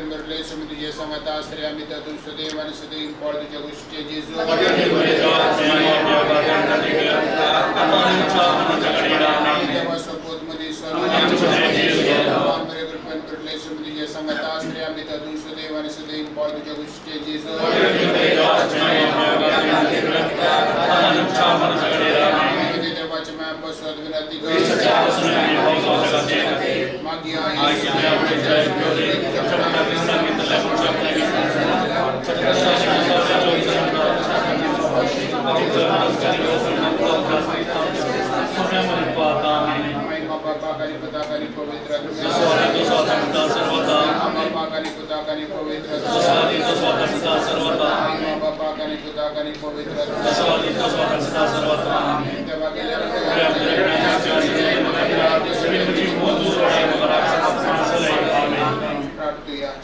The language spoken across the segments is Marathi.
Părintele să-mi duce sănătate, astărea mi-a dat un sădeivan să te import duce cu știe Jesu. Deva să pot mă de soru. Părintele să-mi duce sănătate, astărea mi-a dat un sădeivan să te import duce cu știe Jesu. Ce mai apăsat vinatică. Magia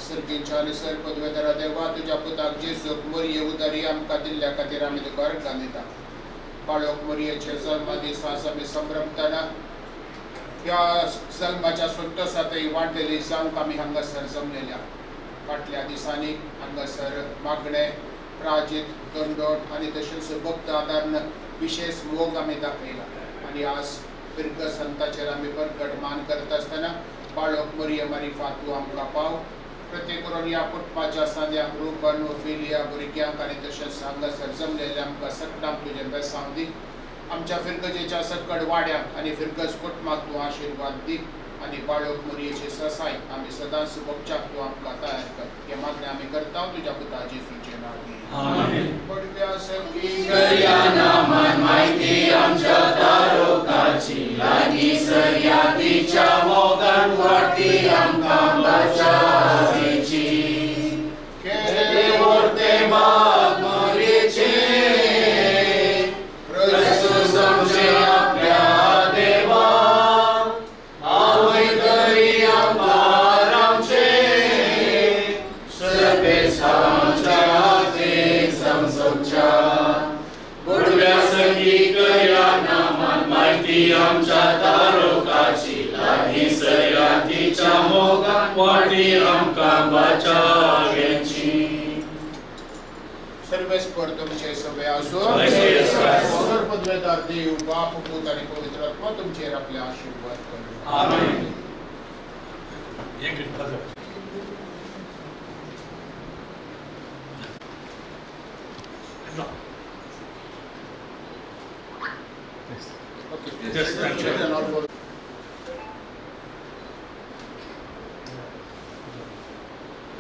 सर्गिंचाले सर्पद्वेदरा देवा तुझ्या पुताक जेजूक मोरये उदारी आमकां दिल्ल्या खातीर आमी तुका अर्गां दिता. बाळोक मोरयेचे जल्मा दिसास आमी संभ्रमतना ह्या जल्माच्या सुट्टसातय वांटलेली जावंक आमी हांगासर जमलेल्या. फाटल्या दिसांनी हांगासर मागणे प्राजीत दंडोट आनी तशेंच भक्त आदारण विशेष मोग आमी दाखयला आनी आज दीर्घ संताचेर आमी बरकट मान करता आसतना बाळोक मोरये मारिफात तूं आमकां पाव. प्रत्येक करून या कुटुंबाच्या सांद्याक रुबन ओफिलिया भुरग्यांक आनी तशेंच हांगासर जमलेल्या आमकां सगळ्यांक तुजें बेसांव दी. आमच्या फिरगजेच्या सकड वाड्याक आनी फिरगज कुटुंबाक तूं आशिर्वाद दी आनी बाळोक मोरयेची ससाय आमी सदांच भोगच्याक तूं आमकां तयार कर. हें मागणें आमी करता तुज्या पुता जेजूचे नांवान. आमेन. पडव्या संगीतया नामान माहिती आमच्या तारोकाची लागी सर्यातीच्या मोगान वाटी आमकां बचावेची. केले वर्ते माग मोरयेचे प्रभू समजे आपल्या देवा आवय तरी आमकां रावचे सर्वेसांच्या हातीक समसोवच्या. पडव्या संगीतया नामान माहिती आमच्या तारोकाची लागी सर्यातीच्या मोगान वाटी आमकां बचावेची. सर्वेस्पर तुमचे सगळे आसूं. पदवेदार देव बाप पूत आनी पवित्र आत्मा तुमचेर आपले आशीर्वाद करूं. आमेन. Yes, thank you.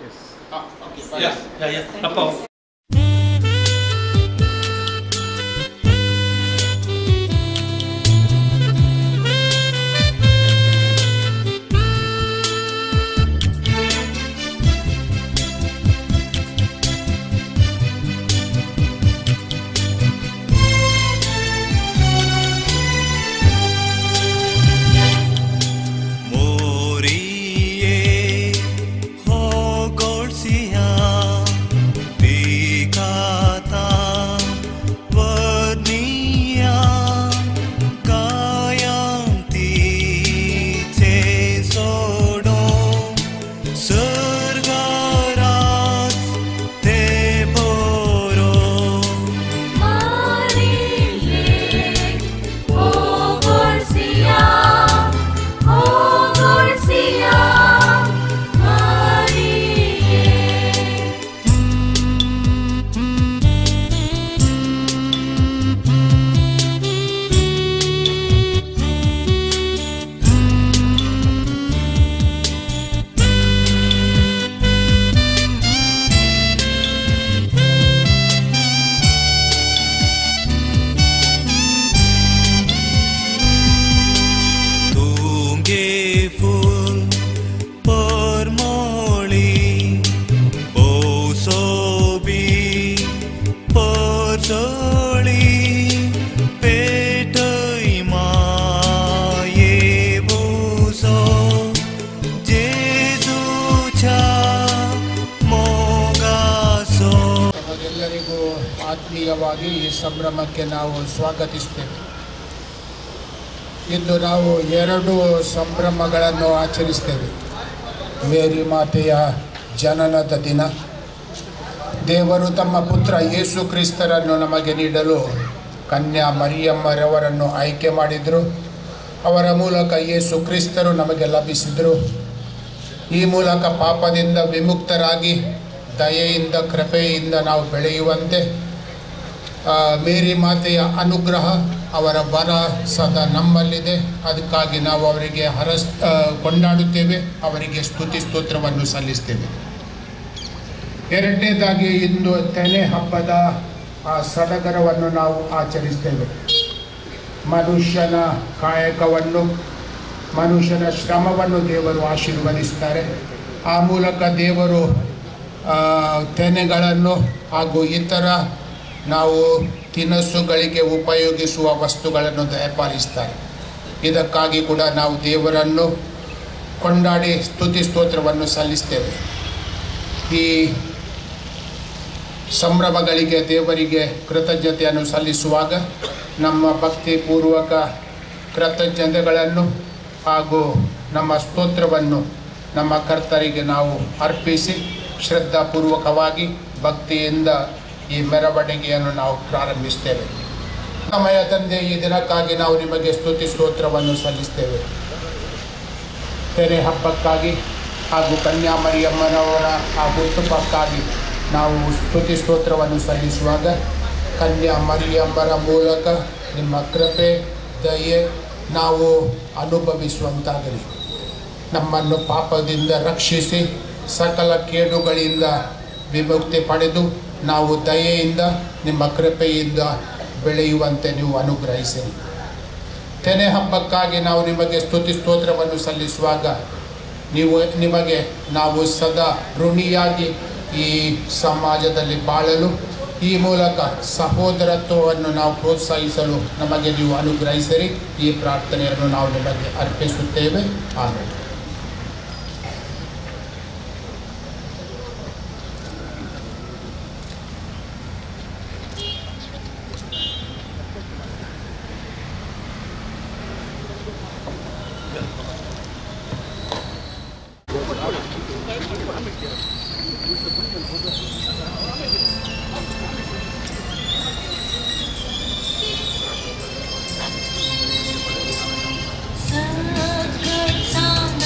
Yes. Okay, fine. Yeah. Up. ಆತ್ಮೀಯವಾಗಿ ಈ ಸಂಭ್ರಮಕ್ಕೆ ನಾವು ಸ್ವಾಗತಿಸುತ್ತೇವೆ. ಇಂದು ನಾವು ಎರಡು ಸಂಭ್ರಮಗಳನ್ನು ಆಚರಿಸುತ್ತೇವೆ. ಮೇರಿ ಮಾತೆಯ ಜನನದ ದಿನ. ದೇವರು ತಮ್ಮ ಪುತ್ರ ಯೇಸು ಕ್ರಿಸ್ತರನ್ನು ನಮಗೆ ನೀಡಲು ಕನ್ಯಾ ಮರಿಯಮ್ಮರವರನ್ನು ಆಯ್ಕೆ ಮಾಡಿದರು. ಅವರ ಮೂಲಕ ಯೇಸು ಕ್ರಿಸ್ತರು ನಮಗೆ ಲಭಿಸಿದರು. ಈ ಮೂಲಕ ಪಾಪದಿಂದ ವಿಮುಕ್ತರಾಗಿ ದಯೆಯಿಂದ ಕೃಪೆಯಿಂದ ನಾವು ಬೆಳೆಯುವಂತೆ ಮೇರಿ ಮಾತೆಯ ಅನುಗ್ರಹ ಅವರ ವರ ಸದಾ ನಮ್ಮಲ್ಲಿದೆ. ಅದಕ್ಕಾಗಿ ನಾವು ಅವರಿಗೆ ಕೊಂಡಾಡುತ್ತೇವೆ, ಅವರಿಗೆ ಸ್ತುತಿ ಸ್ತೋತ್ರವನ್ನು ಸಲ್ಲಿಸ್ತೇವೆ. ಎರಡನೇದಾಗಿ ಇಂದು ತೆನೆ ಹಬ್ಬದ ಸಡಗರವನ್ನು ನಾವು ಆಚರಿಸ್ತೇವೆ. ಮನುಷ್ಯನ ಕಾಯಕವನ್ನು, ಮನುಷ್ಯನ ಶ್ರಮವನ್ನು ದೇವರು ಆಶೀರ್ವದಿಸ್ತಾರೆ. ಆ ಮೂಲಕ ದೇವರು ತೆನೆಗಳನ್ನು ಹಾಗೂ ಇತರ ನಾವು ತಿನಿಸುಗಳಿಗೆ ಉಪಯೋಗಿಸುವ ವಸ್ತುಗಳನ್ನು ದಯಪಾಲಿಸ್ತಾರೆ. ಇದಕ್ಕಾಗಿ ಕೂಡ ನಾವು ದೇವರನ್ನು ಕೊಂಡಾಡಿ ಸ್ತುತಿ ಸ್ತೋತ್ರವನ್ನು ಸಲ್ಲಿಸ್ತೇವೆ. ಈ ಸಂಭ್ರಮಗಳಿಗೆ ದೇವರಿಗೆ ಕೃತಜ್ಞತೆಯನ್ನು ಸಲ್ಲಿಸುವಾಗ ನಮ್ಮ ಭಕ್ತಿಪೂರ್ವಕ ಕೃತಜ್ಞತೆಗಳನ್ನು ಹಾಗೂ ನಮ್ಮ ಸ್ತೋತ್ರವನ್ನು ನಮ್ಮ ಕರ್ತರಿಗೆ ನಾವು ಅರ್ಪಿಸಿ ಶ್ರದ್ಧಾಪೂರ್ವಕವಾಗಿ ಭಕ್ತಿಯಿಂದ ಈ ಮೆರವಣಿಗೆಯನ್ನು ನಾವು ಪ್ರಾರಂಭಿಸ್ತೇವೆ. ಸಮಯ ತಂದೆ, ಈ ದಿನಕ್ಕಾಗಿ ನಾವು ನಿಮಗೆ ಸ್ತುತಿ ಸ್ತೋತ್ರವನ್ನು ಸಲ್ಲಿಸ್ತೇವೆ. ತೆರೆ ಹಬ್ಬಕ್ಕಾಗಿ ಹಾಗೂ ಕನ್ಯಾ ಮರಿಯಮ್ಮನವರ ಆ ಹುಟ್ಟುಹಬ್ಬಕ್ಕಾಗಿ ನಾವು ಸ್ತುತಿ ಸ್ತೋತ್ರವನ್ನು ಸಲ್ಲಿಸುವಾಗ ಕನ್ಯಾ ಮರಿಯಮ್ಮರ ಮೂಲಕ ನಿಮ್ಮ ಕೃಪೆ ದಯೆ ನಾವು ಅನುಭವಿಸುವಂತಾಗಲಿ. ನಮ್ಮನ್ನು ಪಾಪದಿಂದ ರಕ್ಷಿಸಿ ಸಕಲ ಕೇಡುಗಳಿಂದ ವಿಮುಕ್ತಿ ಪಡೆದು ನಾವು ದಯೆಯಿಂದ ನಿಮ್ಮ ಕೃಪೆಯಿಂದ ಬೆಳೆಯುವಂತೆ ನೀವು ಅನುಗ್ರಹಿಸಿರಿ. ತೆನೆ ಹಬ್ಬಕ್ಕಾಗಿ ನಾವು ನಿಮಗೆ ಸ್ತುತಿ ಸ್ತೋತ್ರವನ್ನು ಸಲ್ಲಿಸುವಾಗ ನಿಮಗೆ ನಾವು ಸದಾ ಋಣಿಯಾಗಿ ಈ ಸಮಾಜದಲ್ಲಿ ಬಾಳಲು, ಈ ಮೂಲಕ ಸಹೋದರತ್ವವನ್ನು ನಾವು ಪ್ರೋತ್ಸಾಹಿಸಲು ನಮಗೆ ನೀವು ಅನುಗ್ರಹಿಸಿರಿ. ಈ ಪ್ರಾರ್ಥನೆಯನ್ನು ನಾವು ನಿಮಗೆ ಅರ್ಪಿಸುತ್ತೇವೆ. ಆಮೇಲೆ Good sound.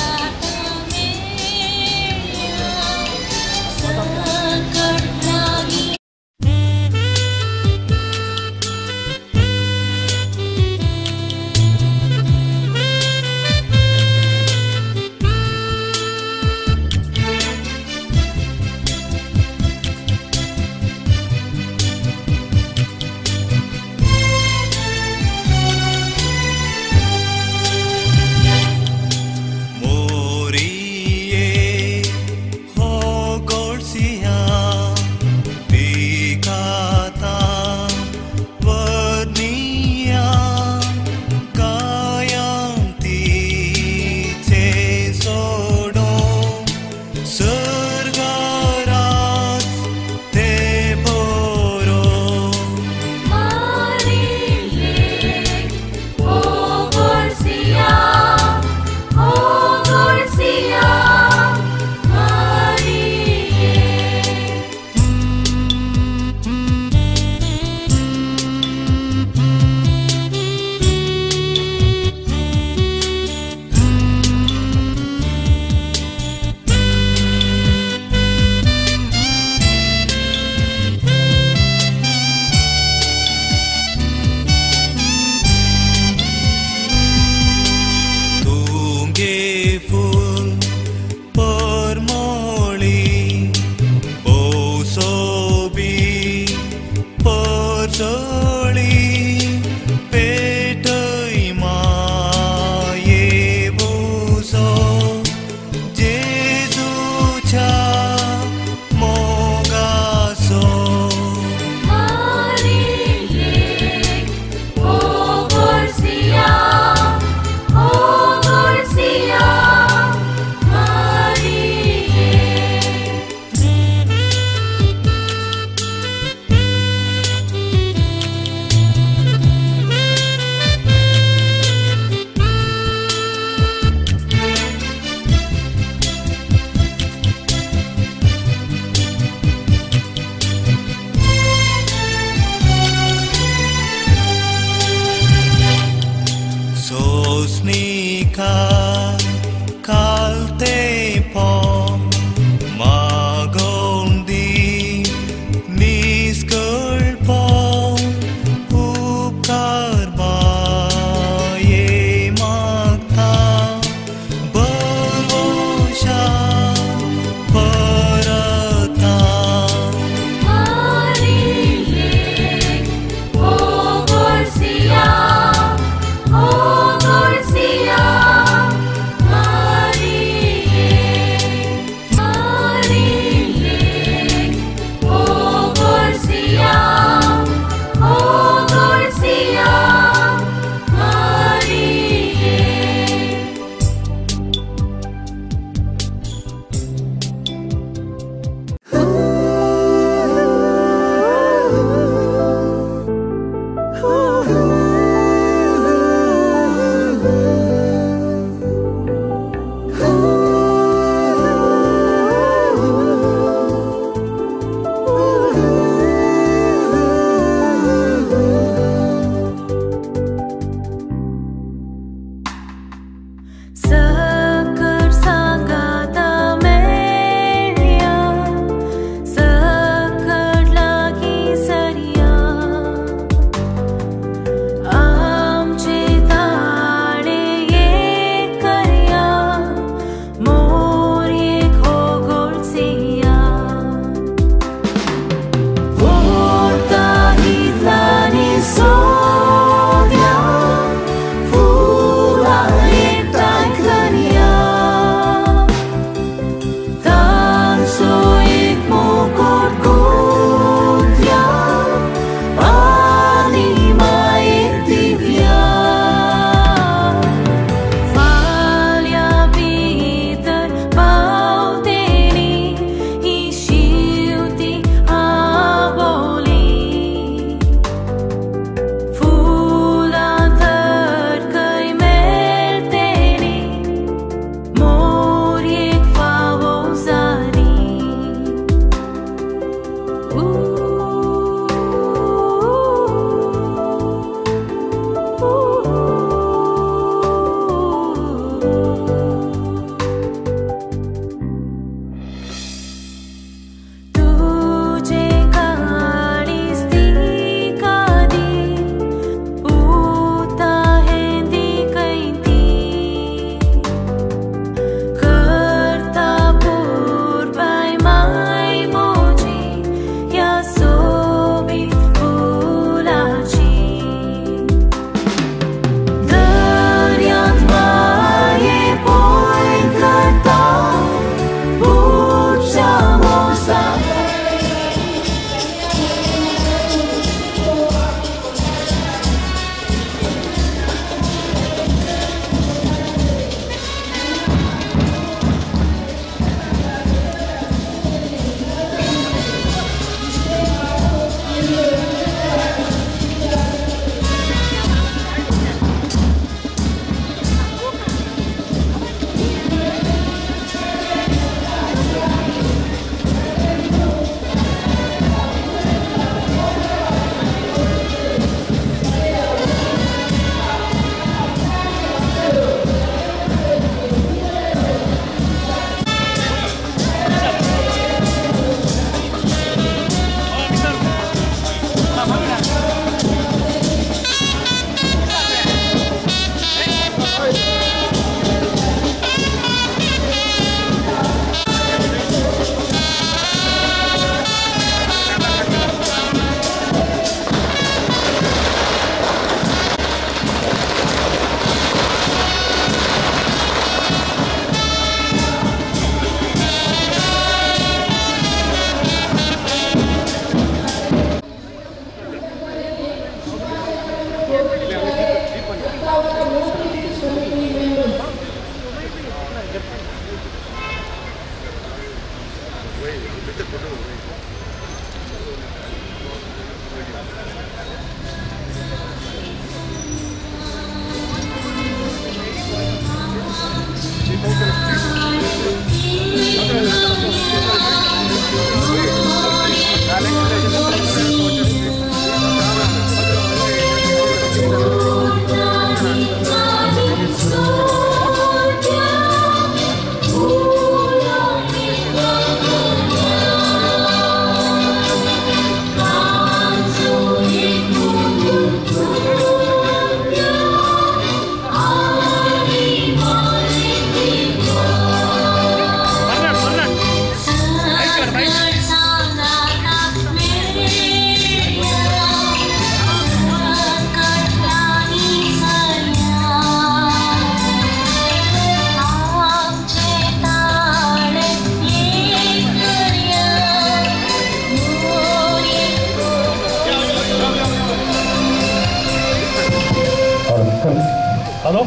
हॅलो,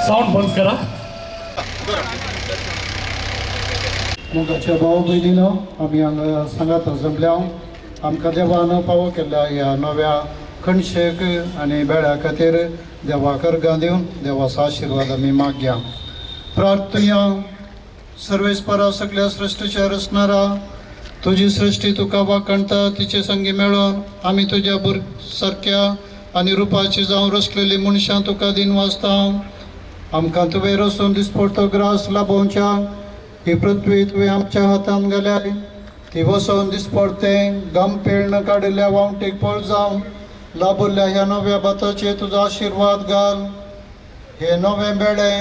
साऊंड बंद करा. मोगाच्या भाव भयणीनो, आमी हांगा सांगात जमल्या. आमकां देवान फावो केल्ल्या ह्या नव्या खंडशेक आनी बेळ्या खातीर देवाक अर्गां दिवन देवाचो आशिर्वाद आमी मागया. प्रार्थुया. सर्वेस्परा सगळ्या सृश्टीचेर असणारा तुजी सृश्टी तुका वाखणटा, तिचे संगी मेळोन आमी तुज्या सारक्या आनी रुपाची जावन रचलेली मनशां तुका दिन वाचता. आमकां तुवें रचून दिसपडटो ग्रास लाभोवच्या ही पृथ्वी तुवें आमच्या हातान घाल्याय. ती वचोन दिसपडतें गम पेळण काडिल्ल्या वावटेक पळ जावन लाभुल्ल्या ह्या नव्या बाताचेर तुजो आशिर्वाद घाल. हे नवें बेळे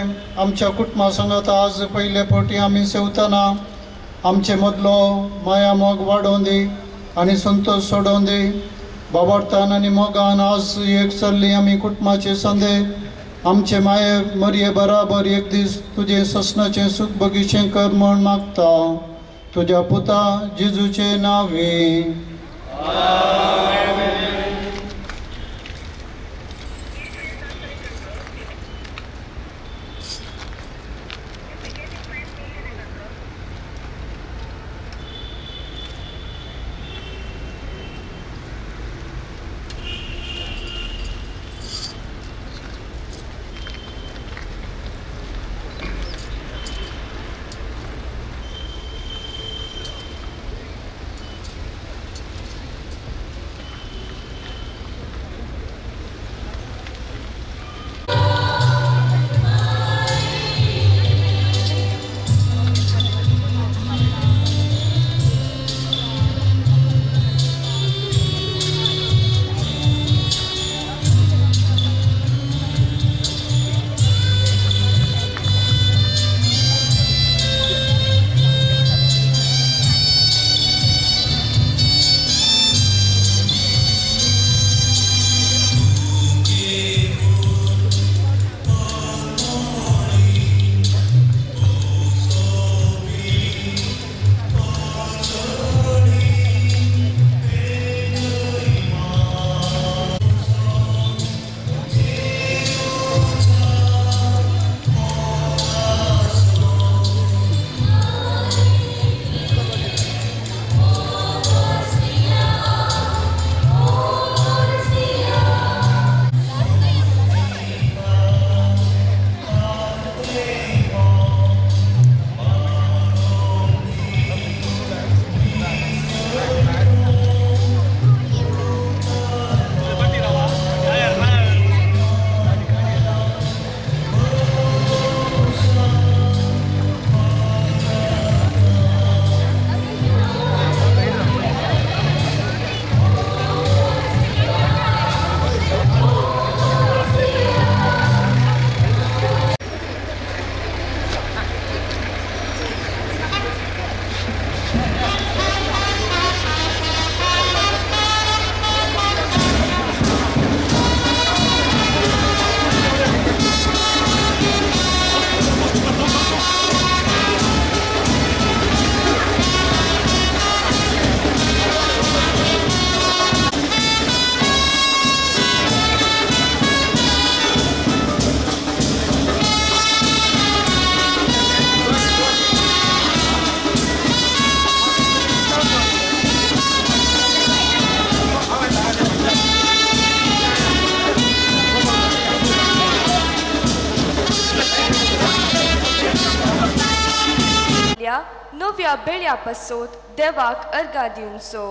आमच्या कुटुंबा सांगात आज पयले फावटी आमी सेवतना आमचे मदलो माया मोग वाडोवन दी आनी संतोश सोडोवन दी. बाबार्थान आनी मोगान आज एक चल्ली आमी कुटुंबाचे संदे आमचे माये मरये बराबर एक दीस तुजे ससनाचें सुख बगीचें कर म्हण मागता. तुज्या पुता जेजूचे नांवी. पयल्या पासोत देवाक अर्घा दिवचो.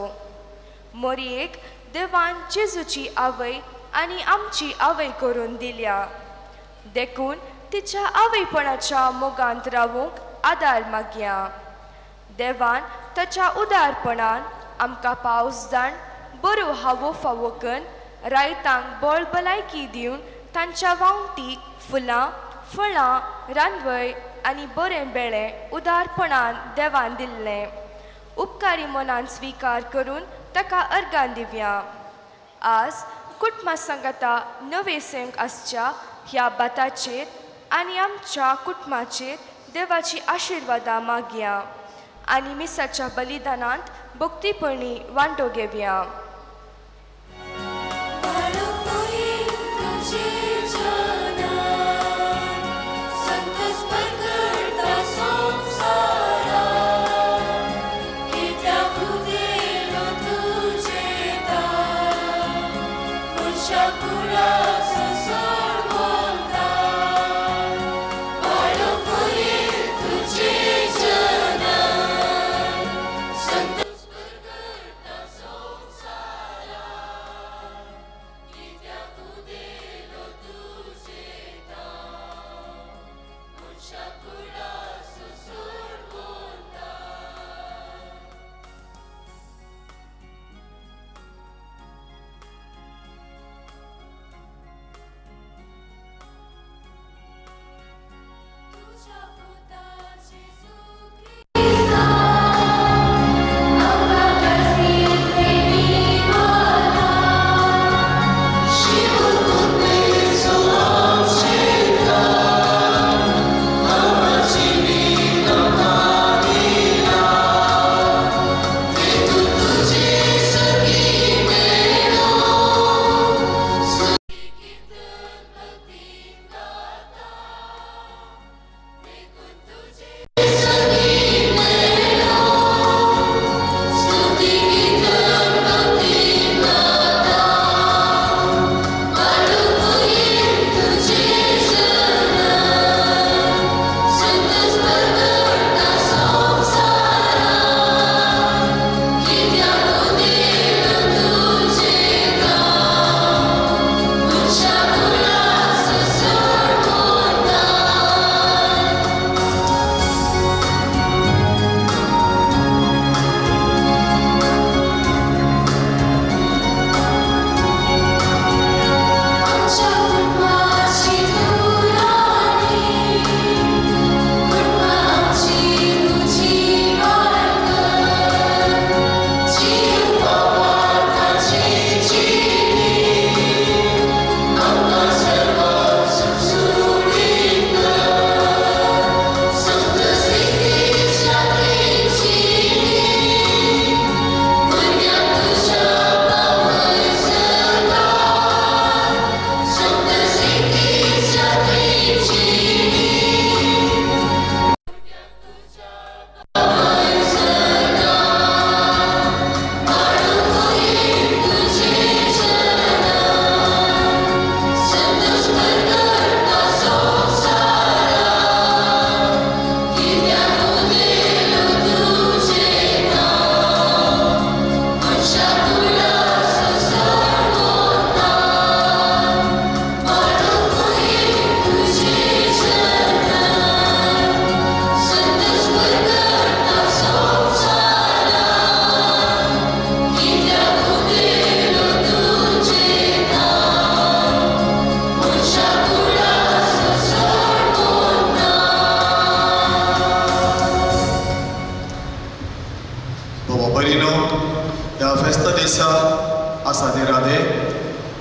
मोरयेक देवान जेजूची आवय आनी आमची आवय करून दिल्या. देखून तिच्या आवयपणाच्या मोगांत रावूंक आदार मागया. देवान ताच्या उदारपणान आमकां पावस जाण बरो हावो फावो करून रायतांक बळ भलायकी दिवन तांच्या वावंटीक फुलां फळां रानवय आनी बरें बेळें उदारपणान देवान दिल्लें. उपकारी मनान स्विकार करून ताका अर्गां दिवया. आज कुटुंबा सांगाता नवे सेंक आसच्या ह्या बाताचेर आनी आमच्या कुटुंबाचेर देवाची आशिर्वादां मागया आनी मिसाच्या बलिदानांत भक्तीपणी वांटो घेवया.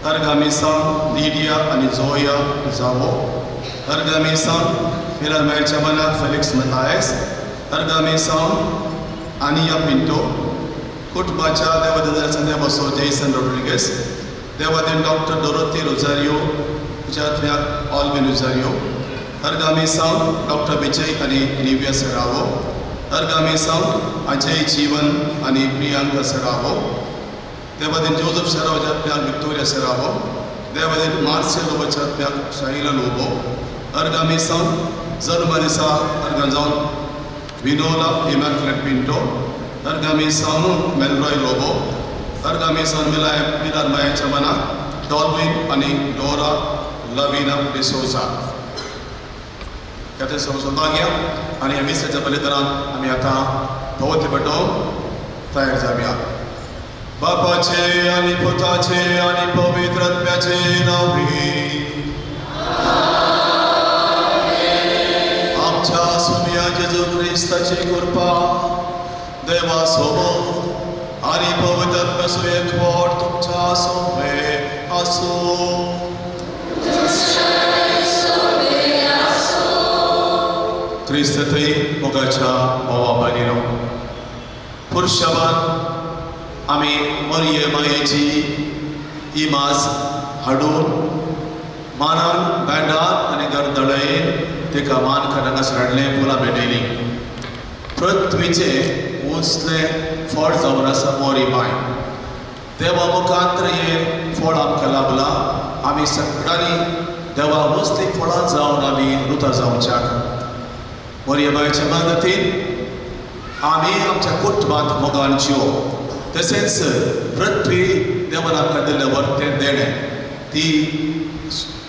Argamisan Lydia and Zoya Zavo, Argamisan Filarmel Chamana Felix Matthias, Argamisan Ania Pinto, Kutbacha, Devadans and Devaso Jason Rodriguez, Devadin Dr. Dorothy Rosario, Jatria Alvin Rosario, Argamisan Dr. Vijay Ani Nivia Seravo, Argamisan Ajay Jeevan Ani Priyanka Seravo, Devadin Joseph Seravo Jatria Victoria Seravo, Devadin Marcelo Jatria Shaila Lobo, Argamisan Zalmanisa Arganzon Vinola Immaculate Pinto, Argami Sound Melroy Lobo, Argami Sound Milan Maya Chamana, Dolwin Ani Dora Lavina de Souza. Kata Souza आणि आम्ही त्याच्या बलिदानात आम्ही आता भोवती पडतो तयार जाऊया. बापाचे आणि पुताचे आणि पवित्र आत्म्याचे नावे आमच्या सुन्या जेजू ख्रिस्ताची कृपा देवासोबत आणि पवित्र आत्म्याचो एकवट तुमच्या सोबत असो. क्रिस्तथई मोगाच्या भावा भयणीनो, पुरुषाबान आम्ही मरिये मायेची इमाज हाडून मानान बँडान आणि गर्दळेन तिका मान खडंगास हाडले फुलां भेटयली. पृथ्वीचे उंचले फळ जावन आसा मोरी माय. देवा मुखांतर हे फळ आमकां लाभला. आमी सगळ्यांनी देवा उंचली फळां जावन आमी रुतां जावच्याक मोरये मायेच्या मदतीन आमी आमच्या कुटुंबांत मोगान जिवो. तशेंच पृथ्वी देवान आमकां दिल्लें वर्तें देणें ती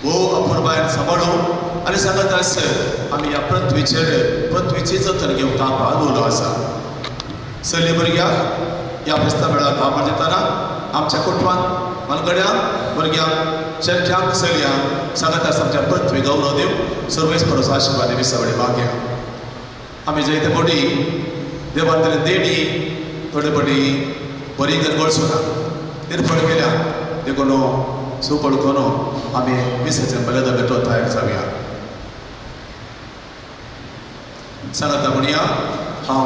भोव अपुरबायेन सांबाळून आनी सांगत आसत आमी ह्या पृथ्वीची जतन घेवंक कामां उलो आसा. चली भुरग्यांक ह्या पुस्तक मेळाक कामां दितना आमच्या कुटुंबांत मनगड्यांक भुरग्यांक चलच्यांक चलयांक सांगत आसा आमच्या पृथ्वी गौरव देव सर्वेस परस आशिर्वाद विसवडे मागया. आमी जायते बडी देवान दिले देणी थोडी बडी बरी गरगळसुना निर्फळ केल्या देखून सुपडून आमी विसर्जन बलिदान भेटो तयार जावया. सांगता म्हणया हांव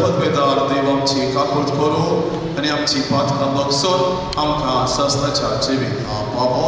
पदवेदार देव आमची काकूट करू आनी आमची पातकां बगसून आमकां सस्ताच्या जिवितां पावो.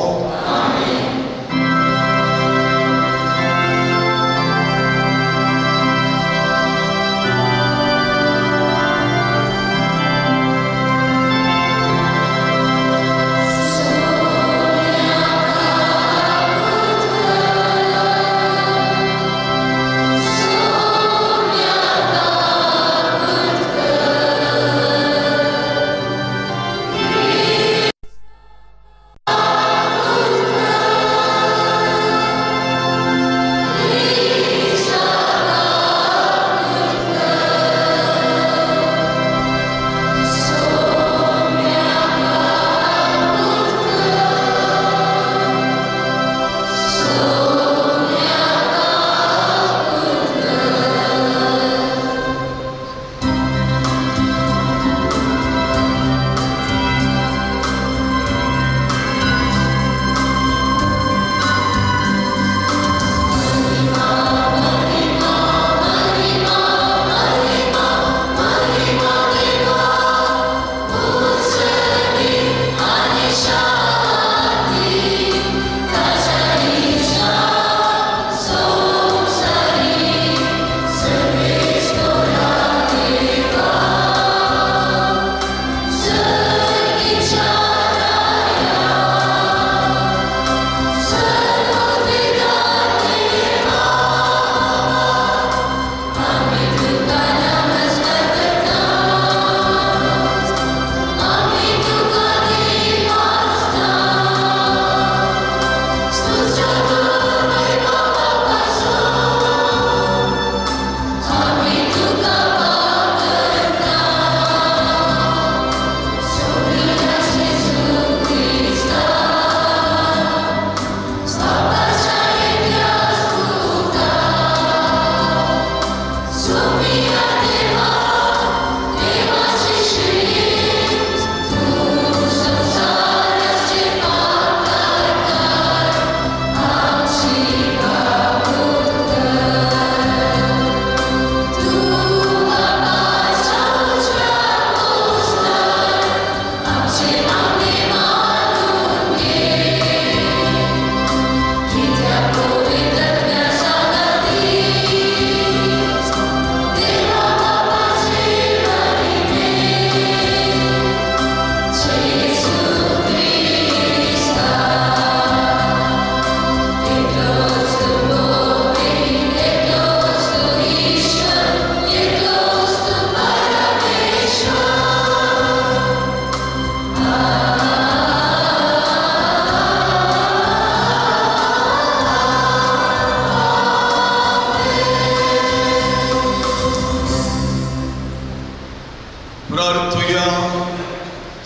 प्रार्थुया.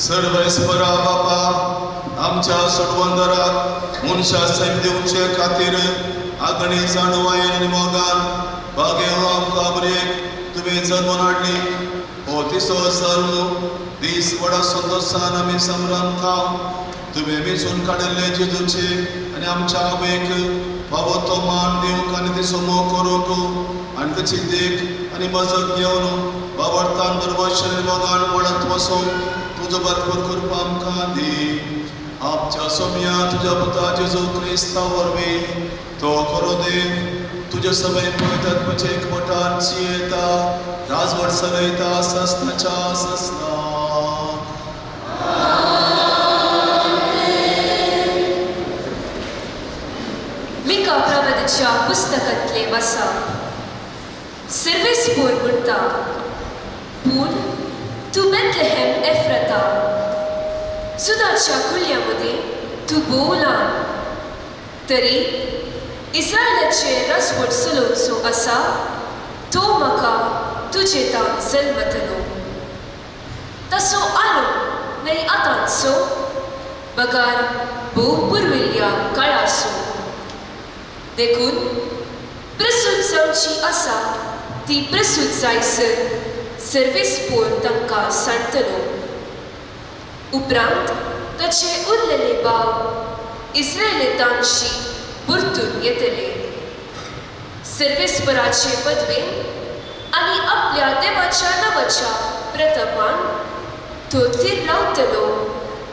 सर्वेस्परा बापा, आमच्या सडवंदराक मनशा सैम दिवचे खातीर आगणी जाणवायेन आनी मोगान बागे आमकां बरेक तुवें जल्माक हाडली. हो तिसो जल्म दीस व्हडा संतोशान आमी समरता. तुवें वेचून काडिल्ले जेजूचे आनी आमच्या आवयक बाबा तो मान दिवंक आनी तिचो मोग करूंक आनी ताची देख आनी मजत घेवन बाबरतान दरवर्षान मोगान वळत वसूंक तुजो भरपूर करपा आमकां दी. आमच्या सोम्या तुज्या पुता जेजू क्रिस्ता वरवीं तो करो दे. तुजे सभे पवित्रात्म्याचे एकवटान जियेता राजवट चलयता सस्नाच्या सस्ना. मिका प्रवदच्या पुस्तकातले वसा सर्वेस्पोर म्हणटा, पूण तू बेथलेहेम एफ्राता, जुदाच्या कुल्ल्यामध्ये तू बोलान, तरी इस्रायलाचे राजवट चलोवचो आसा तो म्हाका तुजे तान जल्मतलो. तसो आलो नाही आतांचो बगार भोव पुरविल्ल्या काळाचो. देखून प्रसूत जावची आसा ती प्रसूत जायसर सर्वेस्पोर तांकां सांडतलो. उपरांत ताचे उरलेले भाव इस्रायेलीतांशी परतून येतले. सर्वेस्पराचे पदवेन आनी आपल्या देवाच्या नांवाच्या प्रतापान तो थीर रावतलो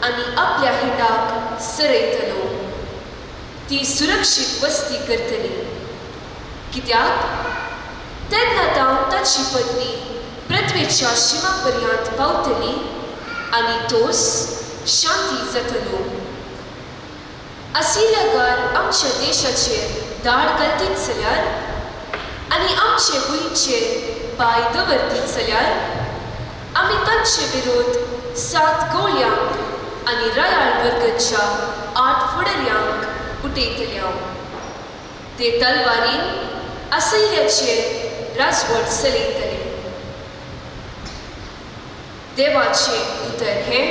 आनी आपल्या हिंडाक सरयतलो. ती सुरक्षीत वस्ती करतली, कित्याक तेन्ना ताची पत्नी पृथ्वेच्या शिमा पर्यंत पावतली आनी तोस शांती जातलो. असिरियाकार आमच्या देशाचेर दाड घालतीत जाल्यार आनी आमचे भुंयचेर पांय दवरतीत जाल्यार आमी तांचे विरोध 7 गोळ्यांक आनी रायाळ वर्गाच्या 8 फुडाऱ्यांक उठयतल्या. ते तलवारीन असिरियाचेर राजवट चलयतले. देवाचे उतर हे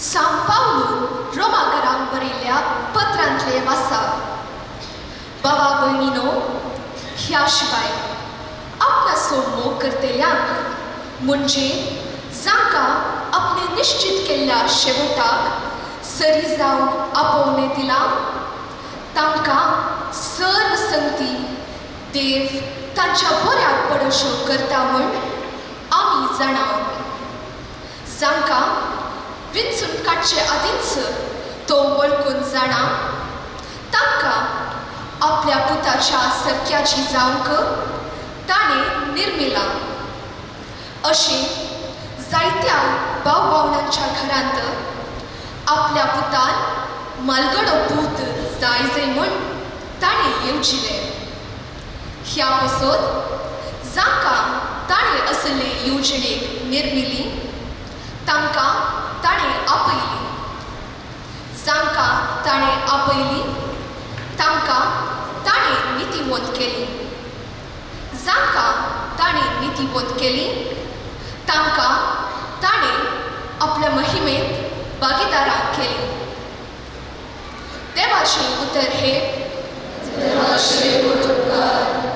सांत पावलून रोमाकारांक बरयल्ल्या पत्रांतले वाचा. बाबा भयणीनो, ह्या शिवाय आपणाचो मोग करतल्यांक म्हणजे जांकां आपणे निश्चित केल्ल्या शेवटाक सरी जावंक आपोवणे दिला तांकां सर्व संगती देव तांच्या बऱ्याक पडोश्यो करता म्हूण आमी जाणा जांकां विंचून काडचे आदींच तो वळखून जाणा तांकां आपल्या पुताच्या सख्याची जावंक ताणें निर्मिला अशें जायत्या भाव भावनांच्या घरांत आपल्या पुतान मालगडो पूत जाय म्हूण ताणें येवजिलें ह्या पासत जांकां ताणें असले येवजणेक निर्मिली तांकां ताणें आपयली जांकां ताणें आपयली तांकां ताणें नितीवंत केली जांकां ताणें नितीवंत केली तांकां ताणें आपल्या महिमेंत भागीदारां केली देवाचें उतर हे देवाचे उपकार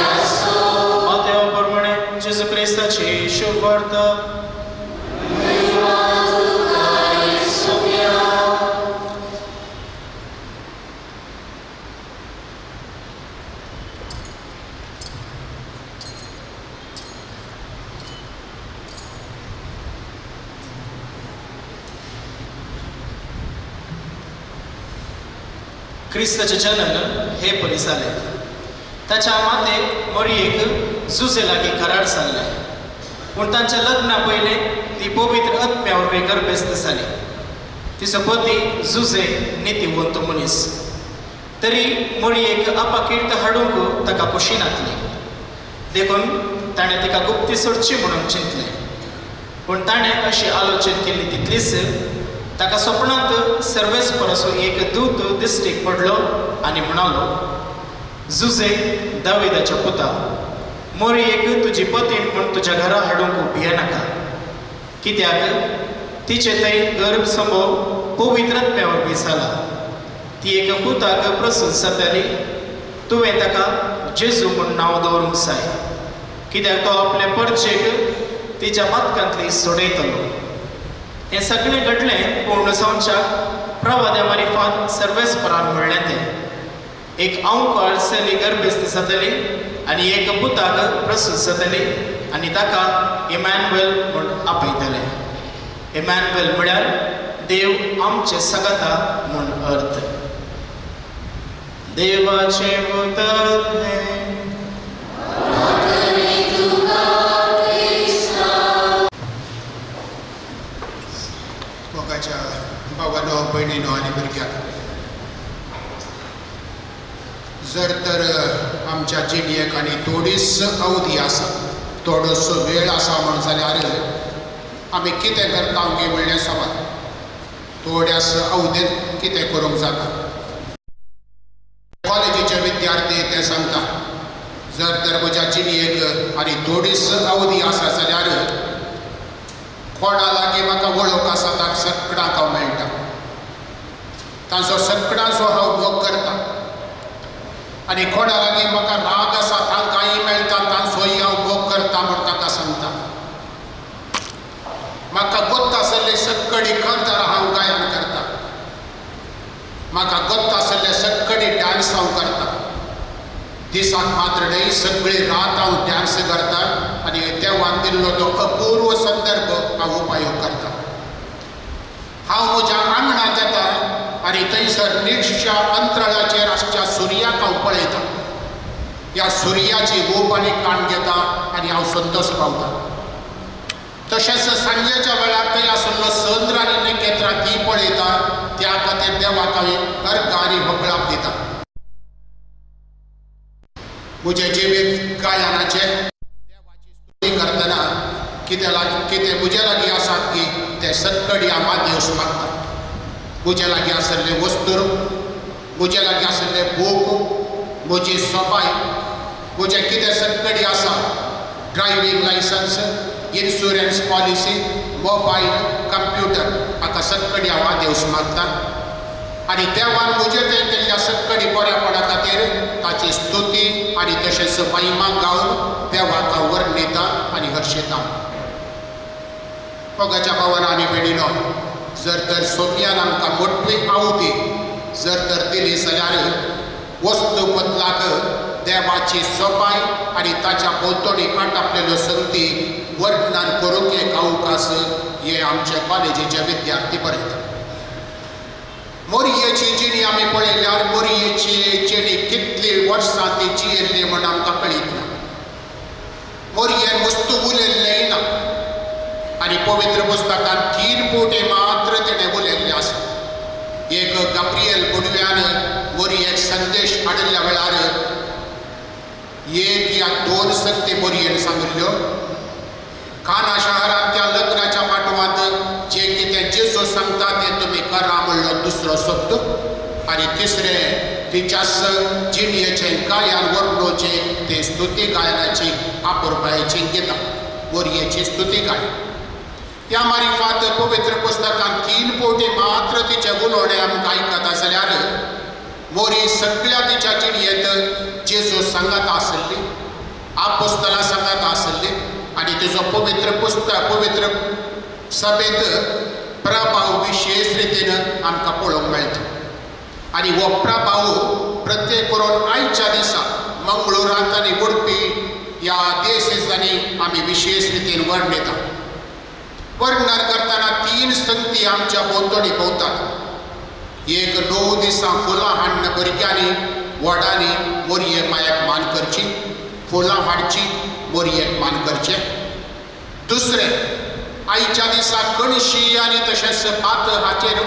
Mateo प्रमाणे जेजू क्रिस्ताची शुभ वार्ता क्रिस्ताचे जनन हे परी जाले ताच्या माते मरियेक जुजे लागीं करार जाल्ले पूण तांच्या लग्ना पयले ती पवित्र आत्म्यावर गर्भस्थ जाली तिचो पती जुजे नितीवंत मनीस तरी मरियेक आपाकीर्त हाडूंक ताका कुशीनातली देखून ताणें तिका गुप्ती सोडची म्हणून चिंतलें पूण ताणें अशी आलोचना केली तितलीच ताका स्वप्नांत सर्वेस परसो एक दूत दिश्टीक पडलो आनी म्हणालो जुजे दाविदाच्या पुता मरियेक तुजी पतीन म्हूण तुज्या घरा हाडूंक उबी नाका कित्याक तिचे थंय गर्भ संभव पवित्र आत्म्यावर जाला ती एका पुताक प्रसूत जातली तुवें ताका जेजू म्हूण नांव दवरूंक जाय कित्याक तो आपल्या परचेक तिच्या मातकांतली सोडयतलो हें सगळें घडलें पूर्ण जावच्याक प्रवाद्या मारिफात सर्वेस्परान म्हणलें तें एक आंवकाळ चली गर्भस्थ जातली आनी एक पुताक प्रसूत जातली आनी ताका इमॅन्युएल म्हूण आपयतले इमॅन्युएल म्हळ्यार देव आमचे सगाता म्हूण अर्थ देवाचे उतर हे भावानो भयणीनो आनी भुरग्यांक जर तर आमच्या जिणेक आनी थोडीच अवधी आसा थोडोसो वेळ आसा म्हण जाल्यार आमी कितें करता की म्हणलें समज थोड्यास अवधेंत कितें करूंक जाता कॉलेजीचे विद्यार्थी ते सांगता जर तर म्हज्या जिणेक आनी थोडीच अवधी आसा जाल्यार कोणा लागीं म्हाका वळख आसा ताका सगळ्यांक हांव मेळटा ताचो सगळ्यांचो हांव मोग करता आनी कोणा लागीं म्हाका राग आसा तांकांय मेळटा तांचोय हांव भोग करता म्हूण ताका सांगता. म्हाका गोत्त आसले सगळी खंतर हांव गायन करता. म्हाका गोत्त आसले सगळी डान्स हांव करता. दिसाक मात्र न्हय सगळी रात हांव डान्स करता आनी देवान दिल्लो तो अपूर्व संदर्भ हांव उपयोग करता. हांव म्हज्या आंगणांत येता आनी थंयसर निश्च्या अंतराळाचेर आसच्या सुर्याक हांव पळयता. ह्या सुर्याची रूप आनी काण घेता आनी हांव संतोश पावता. तशेंच सांजेच्या वेळार थंय आसलो चंद्र आनी नखेत्रां ती पळयता. त्या खातीर देवाक हांव अर्घ आनी होकळाप दिता. म्हजें जिवीत गायनाचें देवाची स्तुती करतना कितें म्हजे लागीं आसात की ते सगळी हांव देवस मागता. म्हजे लागीं आसले वस्तू, म्हजे लागीं आसले बूक, म्हजी सोपाय, म्हजें कितें सगळी आसा, driving licence, insurance policy, mobile, computer, हाका सगळी हांव देवस मागता. आनी देवान म्हजे थंय केल्ल्या सगळी बऱ्यापणा खातीर ताची स्तुती आनी तशेंच महिमा गावन देवाक हांव वर्णिता आनी हर्शिता. मोगाच्या भावांनो आनी भयणीनो, जर तर सोपयान आमकां मोठवी आवती जर तर दिली जाल्यार वस्तू बदलाक देवाची सोपाय आनी ताच्या भोंवतणी आटापलेल्यो संगती वर्णन करूंक एक अवकाश हे आमचे कॉलेजीचे विद्यार्थी बरयतात. मोरयेची जिणी आमी पळयल्यार मोरयेची जिणी कितली वर्सां ती जियेल्ली म्हण आमकां कळीत ना. मोरयेन वस्तू उलयल्लेय ना आनी पवित्र पुस्तकांत 3 फावटी मात्र तिणें उलयल्लें आसा. एक गाब्रिएल बुडव्यान मोरयेक संदेश हाडिल्ल्या वेळार 1 या 2 सक्ती मोरयेन सांगिल्ल्यो. काना शहरांत त्या लग्नाच्या पाटवांत जे कितें जेजू सांगता तें तुमी करा म्हणलो दुसरो शब्द. आनी तिसरें तिच्याच जिणयेचे गायन वर्णोवचें ते स्तुती गायनाची आपुरबायेची गितां, मोरयेची स्तुती गायन. ह्या मारिफांत पवित्र पुस्तकांत 3 फावटी मात्र तिचे उलोवणें आमकां आयकता जाल्यार मोरी सगळ्या तिच्या जिणयेंत जेजू सांगत आसली, आपोस्तलां सांगत आसली आनी तिजो पवित्र सभेंत प्रभाव विशेष रितीन आमकां पळोवंक मेळटा. आनी हो प्रभाव प्रत्येक करून आयच्या दिसा मंगळुरांत आनी उडपी ह्या देशांनी आमी विशेष रितीन वर्णिता. वर्णन करतना 3 संगती आमच्या भोंवतणी भोंवतात. एक 9 दिसां फुलां हाडन भुरग्यांनी व्हडांनी मोरये मायेक मान करची, फुलां हाडची, मोरयेक मान करचें. दुसरें आयच्या दिसा कणशी आनी तशेंच भात हाचेर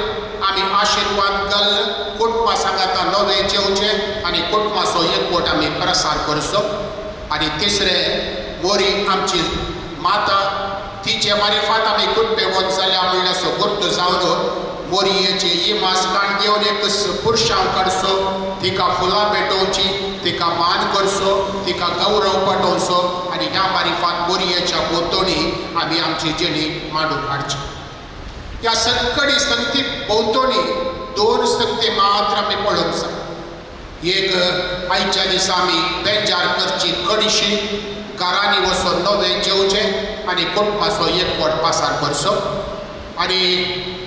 आमी आशिर्वाद घाल कुटुंबा सांगाता नवें जेवचें आनी कुटुंबाचो एकवट आमी प्रसार करचो. आनी तिसरें मोरी आमची माता तिचे मारिफात आमी कुटुंबे वच जाल्या म्हणल्यार सो गुर्त जावन मोरयेची इमास काण घेवन एक पुरुशांक काडचो, तिका फुलां भेटोवची, तिका मान करचो, तिका गौरव पटोवचो आनी ह्या मारिफात मोरयेच्या भोंवतणी आमी आमची जिणी मांडून हाडची. ह्या सगळी संगती भोंवतणी 2 संगती मात्र आमी पळोवंक जाय. एक आयच्या दिसा आमी बेजार करची कणशी, घरांनी वचून नवें जेवचें आनी कुटुंबाचो एकवट पासार करचो. आनी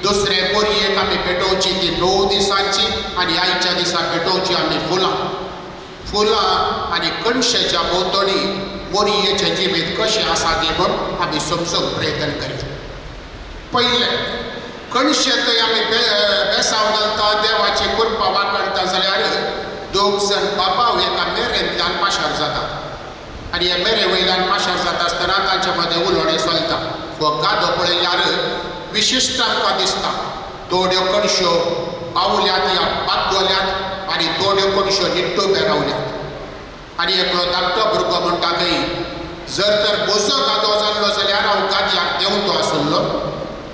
दुसरें मोरयेक आमी पेटोवची ती 9 दिसांची आनी आयच्या दिसा पेटोवची आमी फुलां आनी कणशेच्या भोंवतणी मोरयेचें जिवीत कशें आसा तें म्हूण आमी समजूंक प्रयत्न करीत. पयलें कणशे थंय आमी बेसांव घालता, देवाची कृपा वाकणटा जाल्यार 2 जण बापाव एका मेरेंतल्यान पाशार जातात. आनी हे मेरे वयल्यान पाशार जाता आसतना तांचे मदें उलोवणें चलता. हो गादो पळयल्यार विशिश्ट आमकां दिसता. थोड्यो कणश्यो पावल्यात या पातवल्यात आनी थोड्यो कणश्यो निट्टो रावल्यात. आनी एकलो धाकटो भुरगो म्हणटा थंय जर तर बोजो गादो जाल्लो जाल्यार हांव गादयाक देंवतो आसलो,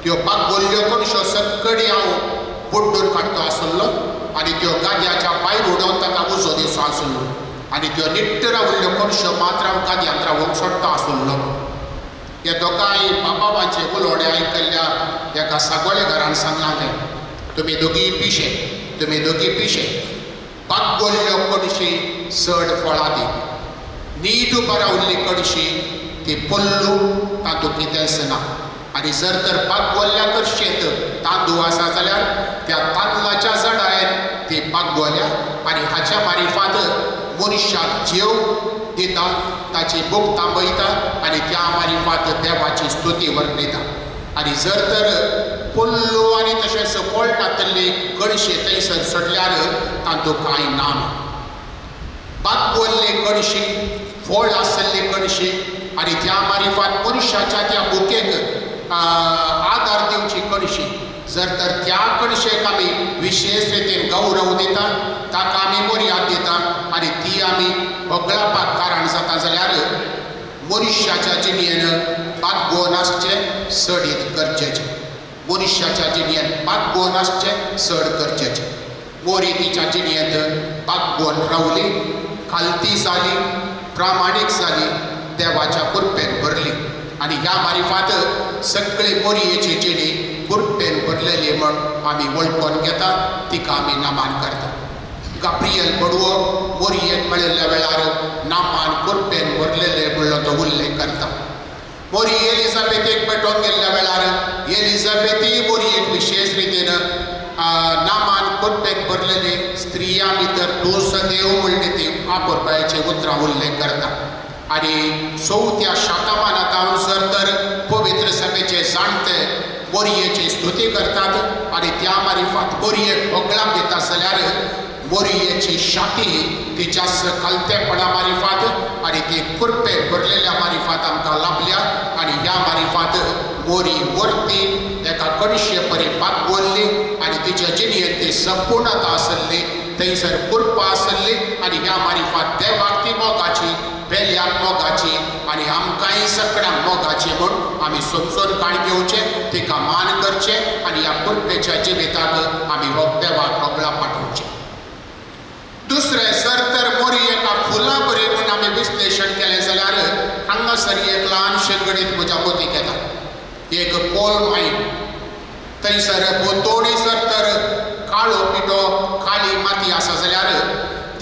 त्यो पागोल्ल्यो कणश्यो सगळी हांव बुड्डून काडटो आसलो आनी त्यो गादयाच्या भायर उडोवन ताका उजो दिवचो आसलो आनी त्यो निट्ट रावल्ल्यो कणश्यो मात्र हांव गादयांत रावूंक सोडटा आसलो. हे दोगांय बापावांचे उलोवणें आयकल्ल्या एका सागोळे घरान सांगलां तुमी दोगी पिशे पागोल्ल्यो कणशी चड फळां दी. नीट बरावल्ली कणशी ती पोल्लू तातूंत कितेंच ना. आनी जर तर पागवल्ल्या कणशेंत तांदूळ आसा जाल्यार त्या तांदळाच्या जडायन ती पागवल्या आनी हाच्या मारिफात मनशाक जीव दिता, ताची भूक थांबयता आनी त्या मारिफात देवाची स्तुती वर्णिता. आनी जर तर पोल्लू आनी तशेंच फळ नातल्ली कणशे थंयसर सडल्यार तातूंत कांय ना. पागवल्ली कणशी, फळ आसल्ली कणशी आनी त्या मारिफात मनशाच्या त्या भुकेक आदार दिवची कणशी. जर तर त्या कणशेक आमी विशेष रितीन गौरव दिता, ताका आमी मर्याद दिता आनी ती आमी होगळापाक कारण जाता जाल्यार मनशाच्या जिणेन पागवून आसचें सडीत गरजेचें. मनशाच्या जिणेन पागवून आसचें सड गरजेचें. मोरी तिच्या जिणेंत पागवून रावली, खालती जाली, प्रामाणीक जाली, देवाच्या कृपेन भरली आनी ह्या मारिफात सगळी मोरयेची जिणी कृपेन भरलेली म्हण आमी वळखून घेता, तिका आमी नामान करता. गाब्रियल बडवो मोरयेक मेळिल्ल्या वेळार नामान कृपेन भरलेले म्हणलो तो उल्लेख करता. मोरी एलिझाबेथीक भेटोन गेल्ल्या वेळार एलिझाबेथी मोरयेक विशेष रितीन नामान कृपेन भरलेली स्त्रिया भितर तूं सदैव म्हणली ती आपुरबायेचे उतरां उल्लेख करता. आनी 4थ्या शतमानांत हांव जर तर पवित्र सभेचे जाणटे मोरयेची स्तुती करतात आनी त्या मारिफात मोरयेक होगळाक दिता जाल्यार मोरयेची शाती तिच्या सकलतेपणा मारिफात आनी ती कृपेन भरलेल्या मारिफात आमकां लाभल्या आनी ह्या मारिफात मोरी वर्ती एका कणशे परी पागवल्ली आनी तिच्या जिणेंत ती संपूर्णता आसली, थंयसर कृपा आसली आनी ह्या मारिफात देवाक ती मोगाची, बेल्याक मोगाची आनी आमकांय सगळ्यांक मोगाची म्हूण आमी समजून काण घेवचें, तिका मान करचें आनी ह्या कृपेच्या जिविताक आमी हो देवाक होगळा पाठोवचें. दुसरें, जर तर मोरी एका फुलां बरी म्हूण आमी विश्लेशण केलें जाल्यार हांगासर एक ल्हानशें गणीत म्हज्या मतीक येता. एक कोल मायन, थंयसर भोंवतणी जर तर काळो पिठो काळी माती आसा जाल्यार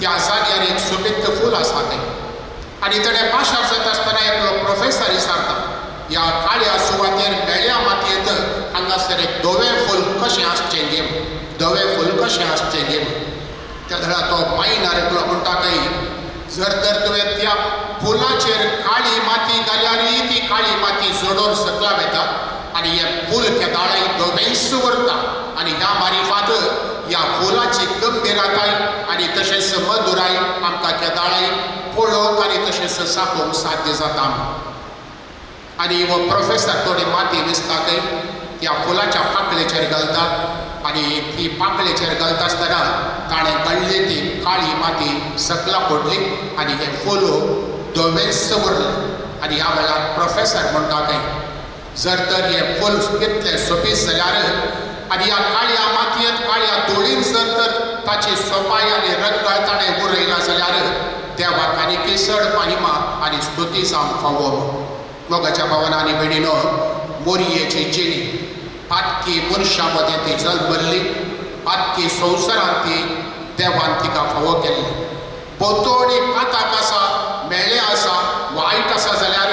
त्या जाग्यार एक सोबीत फूल आसा थंय. आनी ताणें पाशार जाता आसतना एकलो प्रोफेसर विचारता, ह्या काळ्या सुवातेर बेळ्या मातयेंत हांगासर एक धवें फूल कशें आसचें गे, धवें फूल कशें आसचें गे. त्या धडा तो मायनार एकलो म्हणटा काय, जर तर तुवें त्या फुलाचेर काळी माती घाल्यारय ती काळी माती जोडून सकला वता आनी हें फूल केदाळाय धवेंच उरता आनी ह्या मारिफात ह्या फुलाची गंभीरताय आनी तशेंच मधुराय आमकां केदाळाय पळोवंक आनी तशेंच सापोवंक साध्य जाता. आनी हो प्रोफेसर थोडी माती दिसताकय त्या फुलाच्या पाकळेचेर घालता आनी ती पाकळेचेर घालता आसतना ताणें घडली ती काळी माती सकला पडली आनी हें फूल धवेंच उरलें. आनी ह्या वेळार प्रोफेसर म्हणटा काय, जर तर हें फूल कितलें सोबीत जाल्यार आनी ह्या काळ्या मातयेंत काळ्या धुळीन जर तर ताची सोपाय आनी रंगळ ताणें उरयला जाल्यार देवाक आनी केसड महिमा आनी स्तुती जावंक फावो. मोगाच्या भावांनो आनी भयणीनो, मोरयेची जिणी आख्खी मनशा मदें ती जल्मल्ली, आख्खी संवसारांत ती देवान तिका फावो केल्ली. भोंवतणी पाताक आसा, मेळ्ळें आसा, वायट आसा जाल्यार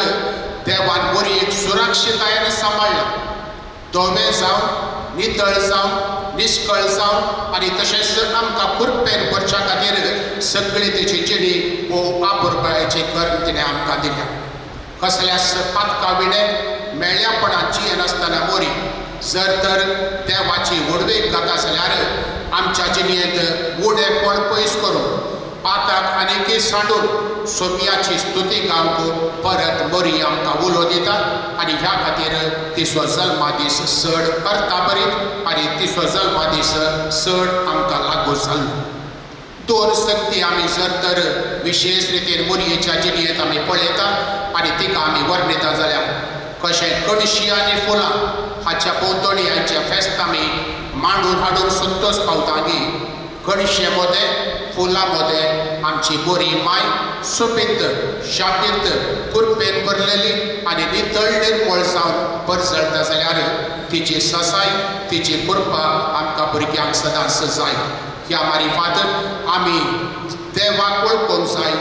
देवान मोरयेक सुरक्षितायेन सांबाळला. धोमें जावं, नितळ जावं, निश्कळ जावं आनी तशेंच आमकां कृपेन भरच्या खातीर सगळी तेची जिणी हो आपुरबायेचे कर्म तिणें आमकां दिल्या. कसल्याच पातका विणें मेळ्ळेपणान जियेन आसतना मोरी जर तर देवाची वडवेक घाता जाल्यार आमच्या जिणेंत उणेपण पयस करून पाताक आनीकय सांडून सोम्याची स्तुती गावंक परत मोरी आमकां उलो दिता आनी ह्या खातीर तिसो जल्मा दीस चड करता बरीत आनी तिसो जल्मा दीस चड आमकां लागू जाल्लो. दोन संगती आमी जर तर विशेष रितीन मोरयेच्या जिणेंत आमी पळयता आनी तिका आमी वर्णिता जाल्यार कशें कणशी आनी फुलां हाच्या भोंवतणी हांचे फेस्त आमी मांडून हाडून संतोश पावतागी कणशे मदें फुलां मदें आमची मोरी माय सोबीत शाबीत कृपेन भरलेली आनी नितळ निर्मळ जावन परजळटा जाल्यार तिची ससाय तिची कृपा आमकां भुरग्यांक सदांच जाय. ह्या मारिफात आमी देवाक वळखूंक जाय,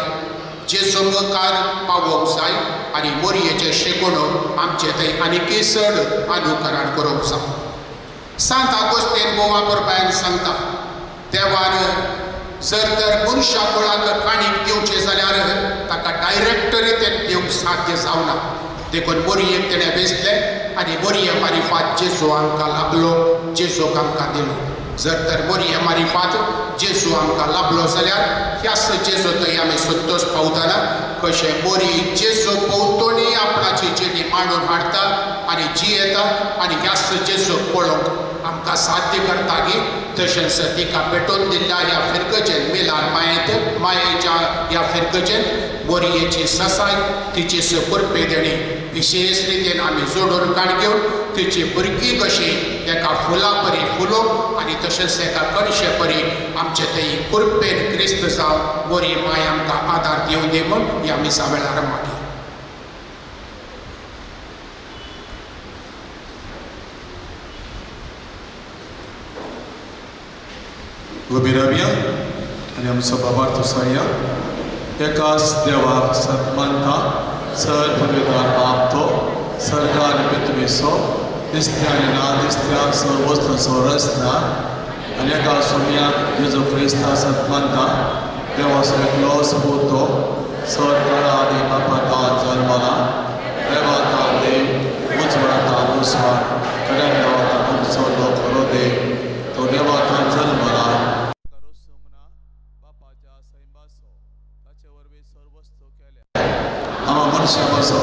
जेजू मुखार पावोंक जाय आनी मोरयेचे शिकूण आमचे थंय आनीकय चड अनुकरण करूंक जाय. सांत आगोस्तीन बोवा परबायन सांगता, देवान जर तर मनशा कुळाक काणीक दिवचे जाल्यार ताका डायरेक्ट रितीन दिवंक साध्य जावना. देखून मोरयेक तेणें वेंचलें आनी मोरये मारिफात जेजू आमकां लागलो, जेजूक आमकां दिलो. जर तर मोरये मारिफात जेजू आमकां लाभलो जाल्यार ह्याच जेजू थंय आमी संतोश पावतना कशें मोरी जेजू भोंवतणी आपणाची जिणी मांडून हाडटा आनी जियेता आनी ह्याच जेजू पळोवंक आमकां साध्य करता गी. तशेंच तिका पेटोवन दिल्ल्या ह्या फिरगजेन मिलार मायेच्या ह्या फिरगजेन मोरयेची ससाय, तिची सुकुरपेदणी विशेष रितीन आमी जोडून काण घेवन तिची भुरगी कशी एका फुला परी फुलो आनी तशेंच एका कणशे परी आमचे थंय कुरपेन क्रिस्त जावं मोरी माय आमकां आदार दिवं दी म्हूण ह्या मिसा वेळार मागी. Gobirabia, आणि आमचो बाबा तुसाया एकाच देवाक सतमानता सर पवित्रान आपतो सर्गा आनी पृथ्वीचो दिसत्या आनी ना दिसत्याक सर्वस्त्र सोरसना आनी एका सोम्याक जेजू क्रिस्ता सतमानता देवा सगळो सपूतो सर काळा आनी बापाता जल्मला देवाता देव उजवाता मुसवार कडेन देवाता आमचो लोक खरो देव तो देवाता जल्मला आम्हा मनशा बसो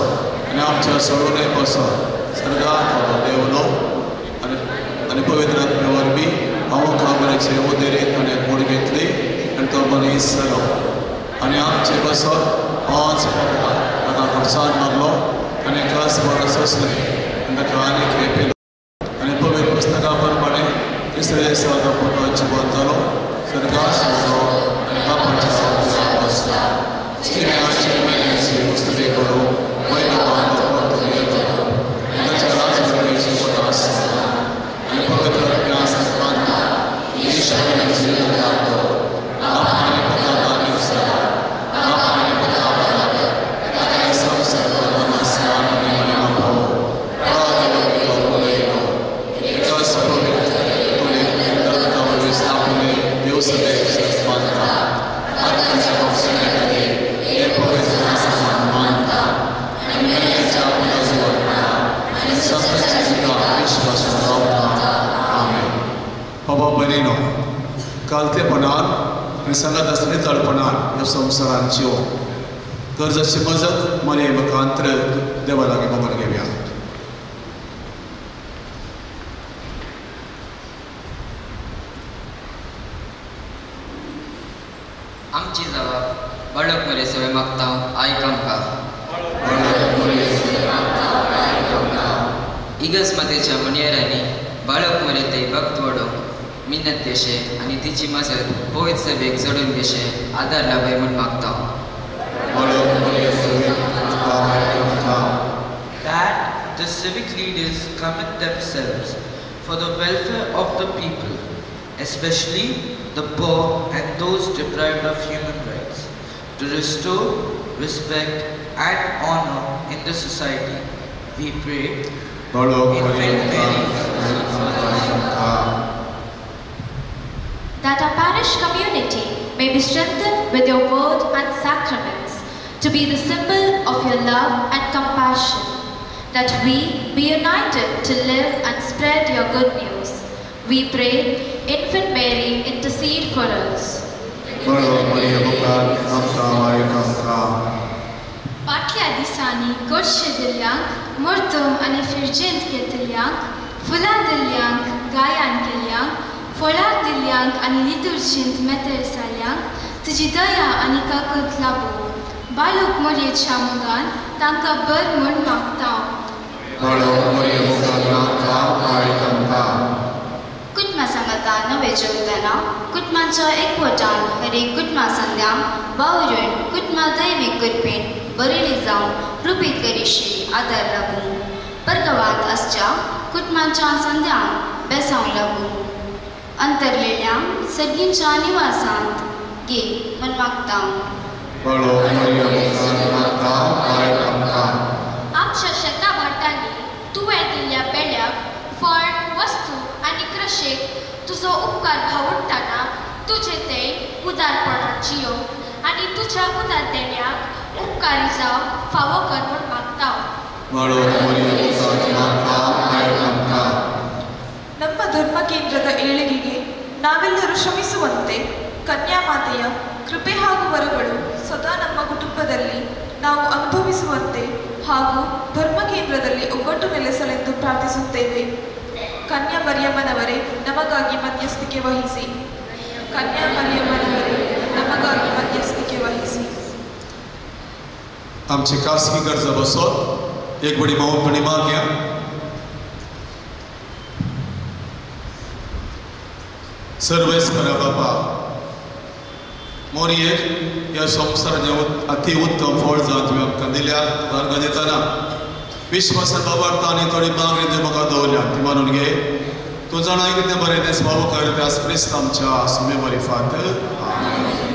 आनी आमच्या सोडूनय बसो सर्गात देवलो आनी पवित्र आत्मे वरवीं हांव काबराचे उदेरीत आनी कूड घेतली आनी तो मनीस जालो आनी आमचे बसो पांच पडला ताका खर्चान मारलो आनी कास वर्स असले आनी ताका आनीक हे पेलो आनी पवित्र पुस्तका प्रमाणे तिसरे दिसा तो पुरो जिवंत जालो सर्गात सोडलो आनी बापाच्या बसला. पुस्तके करू वैभवान करू ताच्या राजवटीची उदास आनी पवित्र अभ्यास मानता ईश्वराची जीवन लागतो आपणे पदार्थांनी सदा आपणे पदार्थांनी ताका संसार नमस्कार आनी महिमा भाव प्रार्थना करूं एकाच पवित्र तुले दत्तावरी स्थापने दिवसले मानता आत्म्याच्या पक्षाने हे पवित्र समान मानता आणि मेल्याच्या पुनर्जीवना आणि सत्याच्या जिवात विश्वास रावता. आमेन. बाबा बनिनो कालतेपणान आनी सांगात आसतली तळपणान ह्या संवसारान जियो गरजेची मजत मने मुखांतर देवा लागीं मागून घेवया. आमची जबाब बाळक मरे सगळे मागता आयक आमकां इगस्मतेच्या मणियरांनी बाळक मरे ते भक्त वडोवंक मिन्नत देशे आनी तिची मजत पवित्र सभेक जोडून देशे आदार लाभय म्हूण मागता. That the civic leaders commit themselves for the welfare of the people, especially the poor and those deprived of human rights, to restore respect and honor in the society. We pray, Infant Mary, that our parish community may be strengthened with your word and sacraments to be the symbol of your love and compassion, that we be united to live and spread your good news. We pray, Infant Mary, intercede for us. फाटल्या दिसांनी गोडशे दिल्ल्यांक मुर्तम आनी फिरजेंत घेतिल्ल्यांक फुलां दिल्ल्यांक गायन केल्ल्यांक फळां दिल्ल्यांक आनी लितुर्जींत मेतेर जाल्ल्यांक तुजी दया आनी काकूत लाबो बाळूक मोरयेच्या मोगान तांकां बर म्हूण मागता. कुटुंबा सांगाता नवे जेवतना कुटुंबाच्या एकवटान हरेक कुटुंबा संध्यांक वावरून कुटुंबा दैवीक कृपेन बरेली जावन रुपीत करीशी आदार लागूं परगवांत आसच्या कुटुंबाच्या संध्यांक बेसांव लागूं अंतरलेल्या सर्गींच्या निवासांत घे म्हण मागता आमच्या शेता भाटांनी तुवें दिल्ल्या पेड्याक फळ वस्तू आनी क्रशेक तुजो उपकार भावुरतना तुजे ते उदारपणान जियो आनी तुज्या उदार देण्याक उपकारी जावंक फावो कर म्हूण मागता ನಮ್ಮ ಧರ್ಮ ಕೇಂದ್ರದ ಏಳಿಗೆಗೆ ನಾವೆಲ್ಲರೂ ಶ್ರಮಿಸುವಂತೆ ಕನ್ಯಾಮಾತೆಯ ಕೃಪೆ ಹಾಗೂ ವರಗಳು ಸದಾ ನಮ್ಮ ಕುಟುಂಬದಲ್ಲಿ ನಾವು ಅನುಭವಿಸುವಂತೆ ಹಾಗೂ ಧರ್ಮ ಕೇಂದ್ರದಲ್ಲಿ ಒಗ್ಗಟ್ಟು ನೆಲೆಸಲೆಂದು ಪ್ರಾರ್ಥಿಸುತ್ತೇವೆ. ಕನ್ಯಾ ಮರಿಯಮ್ಮನವರೇ ನಮಗಾಗಿ ಮಧ್ಯಸ್ಥಿಕೆ ವಹಿಸಿ. ಕನ್ಯಾ ಮರಿಯಮ್ಮನವರೇ ನಮಗಾಗಿ ಮಧ್ಯಸ್ಥಿಕೆ ವಹಿಸಿ. आमची खासगी गरजा बसोन एक बडी माऊपणी मागया. सर्वेस्परा बापा मोरयेक ह्या संवसाराचें अति उत्तम फळ जावन तुवें आमकां दिल्या. वर्ग दितना विश्वासान बाबार्थ आनी थोडी मागणी तुवें म्हाका दवरल्या ती मानून घे. तूं जाणाय कितें बरें तें स्वाव कर त्या क्रिस्त आमच्या सुमे बरी फात. Bye.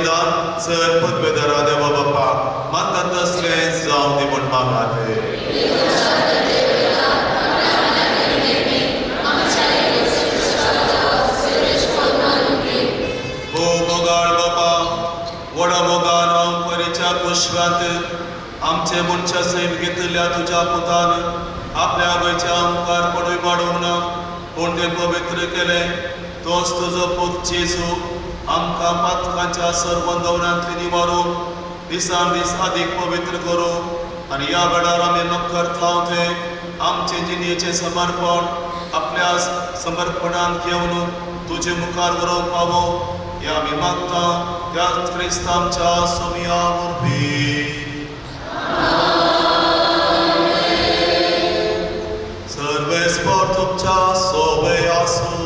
वयल्यान सर पदवेदारा देवा बापा मानतात तसले जावं दी म्हण मागाते ओ मोगाळ बापा वडा मोगान परीच्या पुष्पांत आमचे मनशा सैम घेतल्या तुझ्या पुतान आपल्या गोयच्या मुखार पडूय माडूंक ना पूण ते पवित्र केले तोच तुजो पूत जेजू आमकां पातकांच्या सरबंदवनांतली निवारून दिसान दीस अदीक पवित्र करूं आनी ह्या वेळार आमी नक्कर थाव ते आमचे जिणेचें समर्पण आपल्या समर्पणांत घेवन तुजे मुखार व्हरोंक पावो हें आमी मागता त्या क्रिस्तांच्या सोमिया वरवीं सर्वेस पर तुमच्या सोबे आसो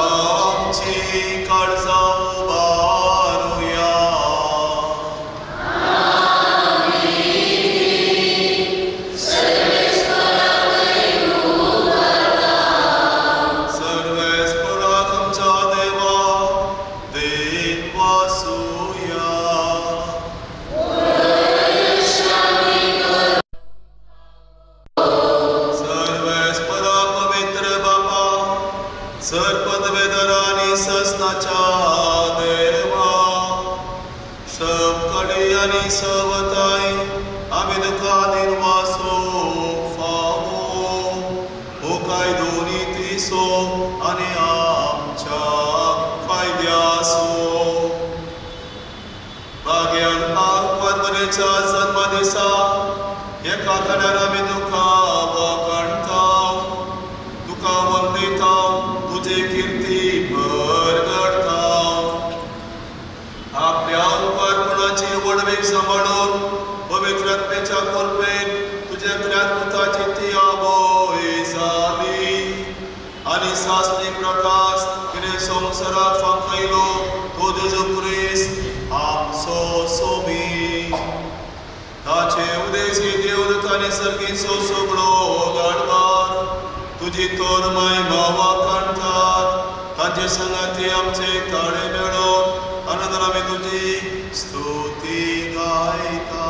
आमची काळजां उबारुया सर्वेस पराक आमच्या देवा देव वासुया सर्वेस परा पवित्र बापा सर पदवेदारांनी सस्ताच्या देवा सबकडी आनी सवताय आमी तुका निर्वासो फावो हो कायदो नितीसो आनी आमच्या फायद्यासो भाग्यान पारबरेच्या जन्मदिसा एका कड्यार आमी तुका वखणटाव तुका वंदिताव तुजे किर्ती भरगडटाव आपल्या उपकारपणाची वडवीक सांबाळून पवित्र आत्म्याच्या कृपेन तुज्या पुताची ती आबोय जाली आनी सासणी प्रकाश तिणे संवसाराक फांकयलो तो जेजू क्रिस्त आमचो सोबी ताचे उदेशी देवदूतांनी सर्गीचो सगळो गाडवार तुजी तोर महिमा वाखाणटात ताचे संगती आमचे ताळे मेळोन आनंदान आमी तुजी स्तुती गायता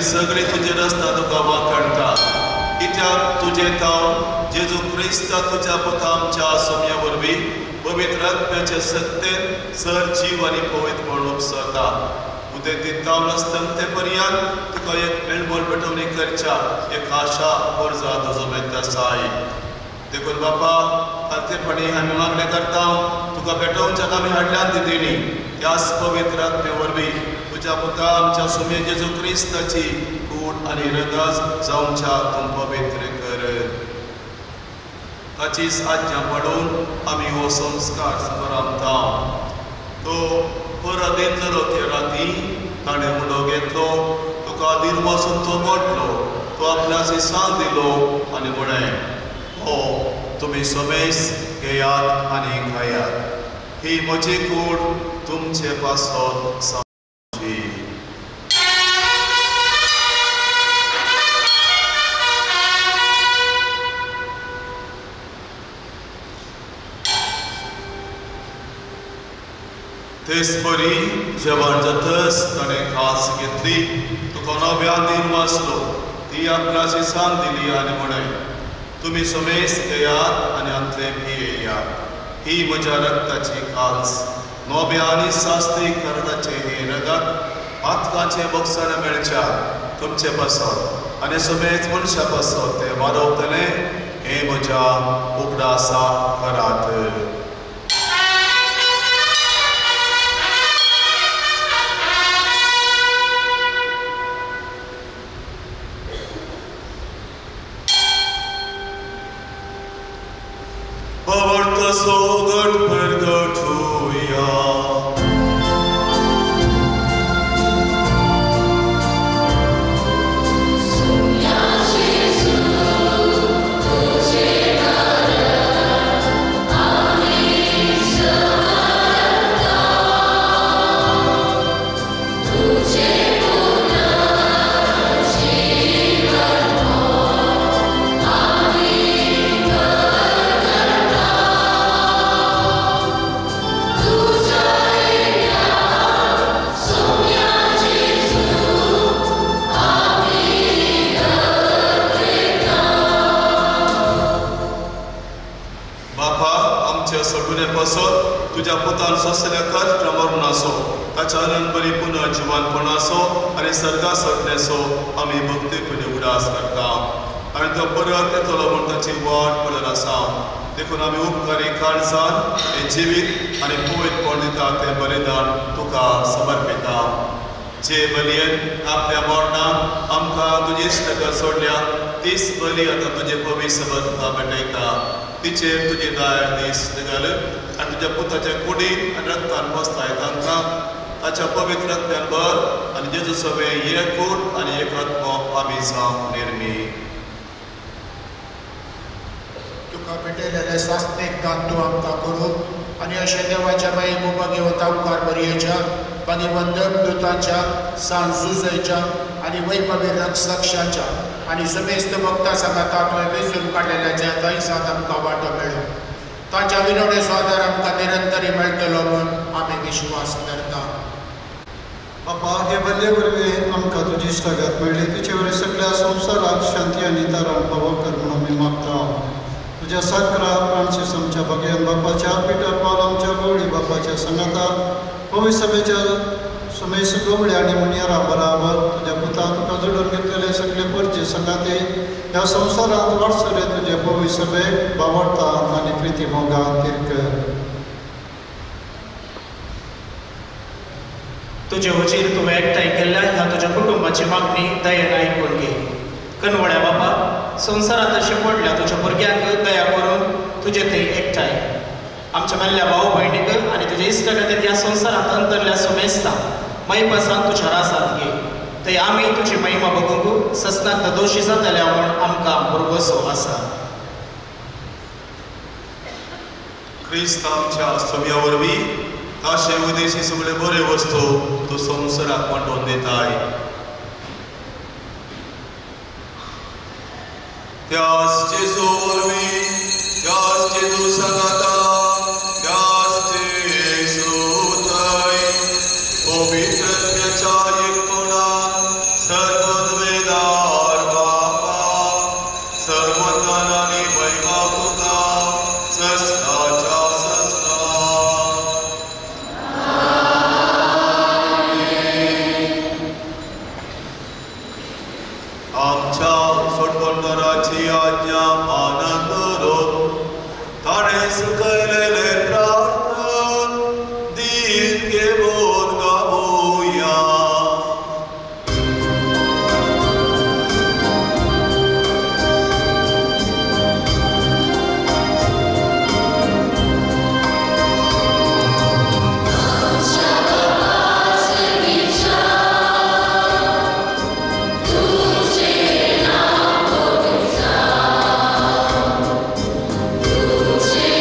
सगळे तुजे रस्ता तुका वाखाणटा कित्याक तुजे ताव जेजू क्रिस्त तुज्या पुता आमच्या सोम्या वरवीं पवित्र आत्म्याचे सत्तेन सर जीव आनी पवित्रपण उपसरता उदें दिताव नासतना ते पर्यंत तुका एक मेळबोल पेटोवणी करच्या एक आशा गरजा तुजो मेत्तासाय देखून बापा खातीरपणी आमी मागणें करता तुका पेटोवच्याक आमी हाडल्यान दितेली त्याच पवित्र आत्म्या वरवीं तुज्या पुता आमच्या सोम्या जेजू क्रिस्ताची कूड आनी रगत जावच्या तूं पवित्र कर ताचीच आज्ञा पडून आमी हो संस्कार समरामता तो परदेन जर ते राती ताणें उडो घेतलो तुका दिन वचून तो मोडलो तो आपल्या शिसांक दिलो आनी म्हळें हो तुमी समेस घेयात आनी खायात ही म्हजी कूड तुमचे पासत तेच बरी जेवण जातस ताणें खास घेतली तुका नव्या दिन वाचलो ती आपणाची सांग दिली आनी म्हणय तुमी समेस घेयात आनी अंतले पियेयात ही म्हज्या रक्ताची खास नव्या आनी सास्तीक कर्णाचे हे रगत पातकाचे बक्षण मेळच्या तुमचे पासत आनी समेत मनशा पासत ते वाडवतले हे म्हज्या उपरासा करात. Pavarta sogat pergatuya तुझ्या पुतान ससल्या कष्ट मरण असो ताच्या अनंतपरी पुन्हा जिवनपण असो आणि सर्गा सटनेसो आम्ही भक्तीपणे उडास करता आणि तो परत येतलो म्हण ताची वाट पडत आसा देखून आम्ही उपकारी काळजान हे जिवीत आणि पवित्रपण दिता ते बलिदान तुका समर्पिता. जे बलयेन आपल्या मरणाक आमकां तुजी इश्टका सोडल्या तीच बली आतां तुजे पवित्र तुका भेटयता तिचेर तुजी दायर दीस घाल आनी तुज्या पुताच्या कुडीन आनी रक्तान बसताय तांकां ताच्या पवित्र रक्त्यान भर आनी जेजू सवे एक कूड आनी एक आत्मो आमी जावं निर्मी. तुका भेटयलेले सास्तेक दान तूं आमकां करूं आनी अशें देवाच्या माई मोग घेवता उपकार बरयेच्या मागीर वंदक दुतांच्या सांजुजयच्या आनी वैभवी रक्षाच्या आनी समेस्त भक्ता संगाताक वेचून काडलेल्या दयसांत आमकां वांटो मेळ्ळो ताच्या विनवणे स्वादार आमकां निरंतरी मेळटलो म्हूण आमी विश्वास करता. बापा हे बल्ले वरवीं आमकां तुजी इश्टागत मेळ्ळी तुजे वरवीं सगळ्या संवसाराक शांती आनी तारण फावो कर म्हूण आमी मागता. तुज्या साकरा फ्रांसीस आमच्या भगयन बापाच्या पिटर पॉल आमच्या गवळी बापाच्या संगाता पवित्र सभेच्या समेस गवळे आनी मुनियरा बराबर तुज्या पुता तुका जोडून घेतलेले सगळे परचे संगाते ह्या संवसारांत वाडसरे तुजे पवित्र सभेक बावडतात आनी प्रिती मोगान तिरकर. तुजे वचीर तुवें एकठांय केल्ल्या ह्या तुज्या कुटुंबाची मागणी दयेन आयकून घे. कनवळ्या बापा संवसारांत अशें पडल्या तुज्या भुरग्यांक दया करून तुजे थंय एकठांय आमच्या मेल्ल्या भाऊ भयणीक आनी तुजे इश्टगतीन ह्या संवसारांत अंतरल्या सुमेस्तांक मैपासांत तुज्या रासांत घे थंय आमी तुजी महिमा बगूंक सस्नांत दोशी जातल्या म्हूण आमकां भरवसो आसा. क्रिस्त आमच्या सोम्या वरवीं ताशे उदेशी सगळे बरे वस्तू तूं संवसाराक वांटून दिताय. त्याच जेजू वरवीं त्याच जेजू संगाता त्याच जेजू थंय पवित्रत्वाच्या एकपणान सर्ववेदार बापा सर्वज्ञान आनी महिमा तुका सस्ताच्या सस्ता. आमच्या सोडवणदाराची आज्ञा मानत दवरो ताणें सुकयलेले प्रार्थन दीन घेवन गावुया. तुझे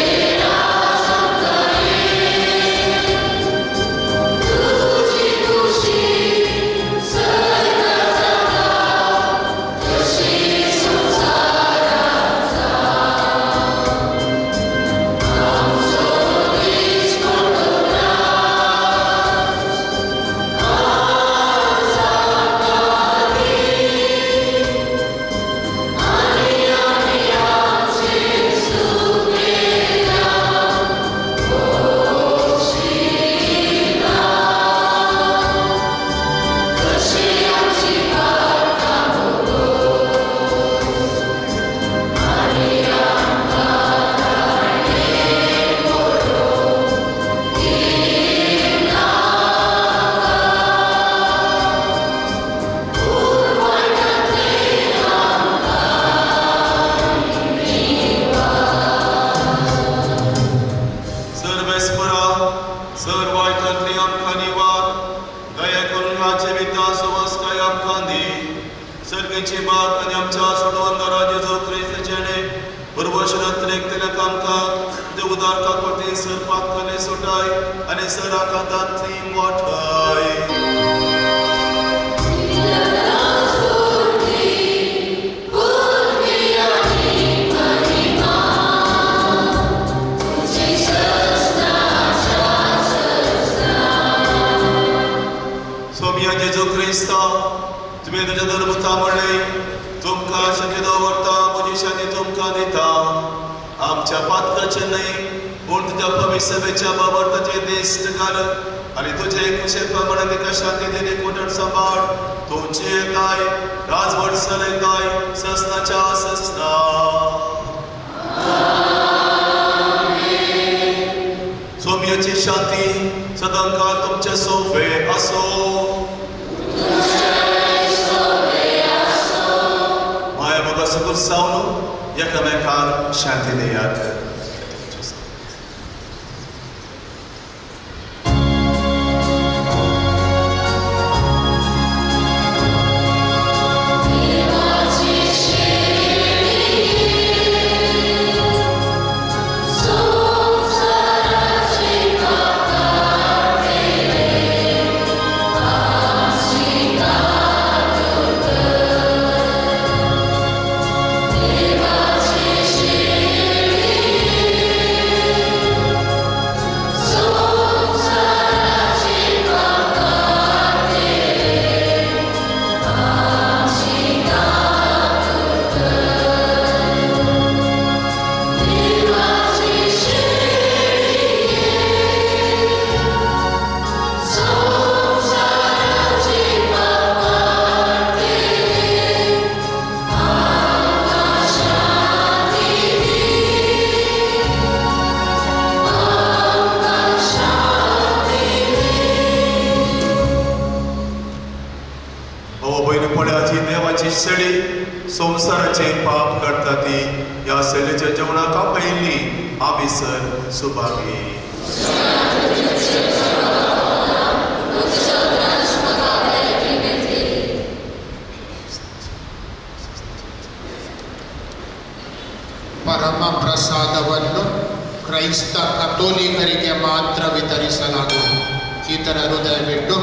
वचनांतले एकतेल्या कामकाम देवदार काकोटी सर पातकले सुटाय आणि सर आकांतांतली मोठाय सोमिया जेजू क्रिस्ता तुम्ही तुझ्या धर्मता म्हणले तुमका शक्य दवरता म्हजी शांती तुमका दिता आमच्या पातकाचे न्हय पूण तुझ्या पवित्र सभेच्या बाबरताचे दिश्ट घाल आणि तुझे खुशेपणाने तिका शांती दिली कोटण सांभाळ तुमची येताय राजवट चलयताय ससनाच्या ससना सोमियाची शांती सदांकाळ तुमचे सोबे असो माया मोगा सगुर सावनो एकामेकांक शांती दियात संसाराचे पाप करता ती या सैलेच्या जेवणाका पहिली आमी सर सुभागी ಪರಮ ಪ್ರಸಾದವನ್ನು ಕ್ರೈಸ್ತ ಕಥೋಲಿಕರಿಗೆ ಮಾತ್ರ ವಿತರಿಸಲಾಗುವುದು. ಇತರರು ದಯವಿಟ್ಟು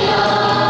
Love.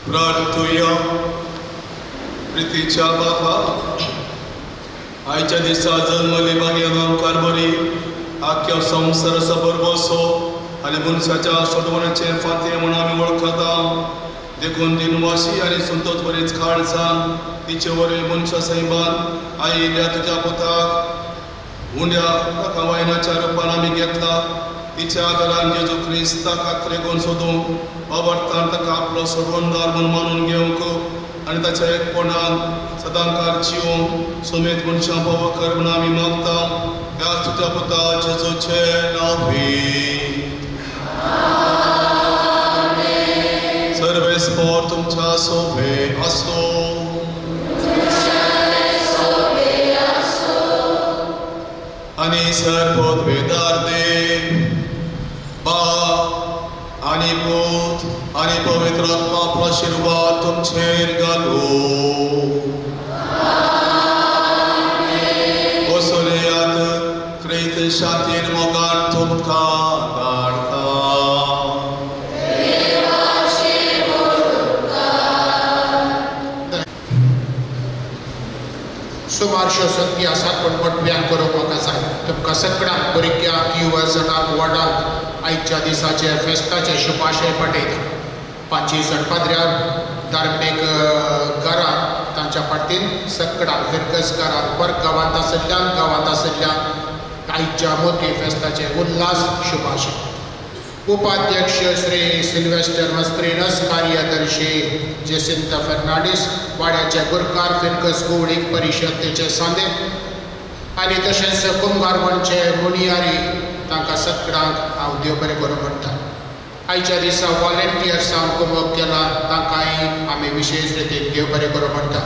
प्रार्थूया. प्रितीच्या बाबा, आयच्या दिसा जल्मली बागेन आमकां बरी आख्या संवसार सबर बसो आनी मनशाच्या सोडवण्याचे फाते म्हणून आमी वळखता. देखून दिनवाशी आनी संतोष बरीच काळजान तिचे वरे मनशा सैबान आयिल्ल्या तुज्या पुताक उंड्या ताका वायनाच्या रुपान आमी घेतला. तिच्या आदारान जेजू क्रिस्ताक आत्रेगोन सोदूंक अवर्तान ताका आपलो सोडवणदार म्हूण मानून घेवंक आनी ताच्या एकपणान सदांकार जिवंक सुमेत मनशां बोव कर म्हूण आमी मागता. ह्या तुज्या पुता जेजूचे नांवी. सर्वेस्पोर तुमच्या सोबे आसो. आनी सर्वोत वेदार देव बाप आनी पूत आनी पवित्र आत्मा आपलो आशीर्वाद तुमचेर घालूं. वसुलेयात क्रिस्त शांतीन मोगान तुमकां धाडटा. सुमारश्यो संती आसात पूण मोठ्यान करूंक म्हाका जाय. तुमकां सगळ्यांक भुरग्यांक युवजनांक वडांक आयच्या दिसाचे फेस्ताचे शुभाशय पटयता. 5 पाद्र्याक धार्मीक घरांत तांच्या फाटीन सगळ्यांक फिरकसकारांक पर गांवांत आशिल्ल्यान आयच्या मोठी फेस्ताचे उल्हास शुभाशय. उपाध्यक्ष श्री सिल्वेस्टर मस्त्रिनस, कार्यदर्शी जेसिंता फर्नांडीस, वाड्याचे गुरकार फिरकस कुवडीक परिशद तेचे सांदे आनी तशेंच कुंभारवणचे मुनियारी तांकां सगळ्यांक हांव देव बरें करूं म्हणटा. आयच्या दिसा वॉलंटियर्सांक कुमक केला तांकांय आमी विशेश रितीन देव बरें करूं म्हणटा.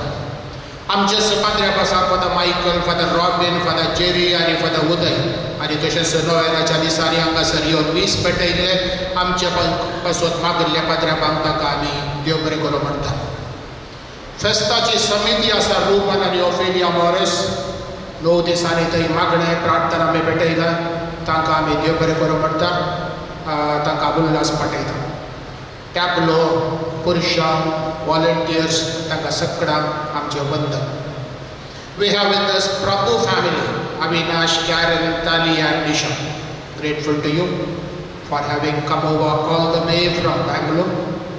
आमचे पाद्र्याक आसा father Michael, father robin, father Jerry आनी फादर उदय आनी तशेंच नोव्हेनाच्या दिसांनी हांगासर येवन वीस पेटयले आमचे पासून मागिल्ल्या पाद्र्याक ताका आमी देव बरें करूं म्हणटा. फेस्ताची समिती आसा रुबन आनी ऑफेलिया मॉरिस, 9 दिसांनी थंय मागणे प्रार्थना आमी पेटयला तांकां आमी देव बरें करूं म्हणटा. तांकां उल्हास पटयता. टॅबलो पुरुशां वॉलंटियर्स तांकां सगळ्यांक आमचें वंदन. We have with us Prabhu family, Avinash, Karen, Tali and Nisha. Grateful to you for having come over all the way from Bangalore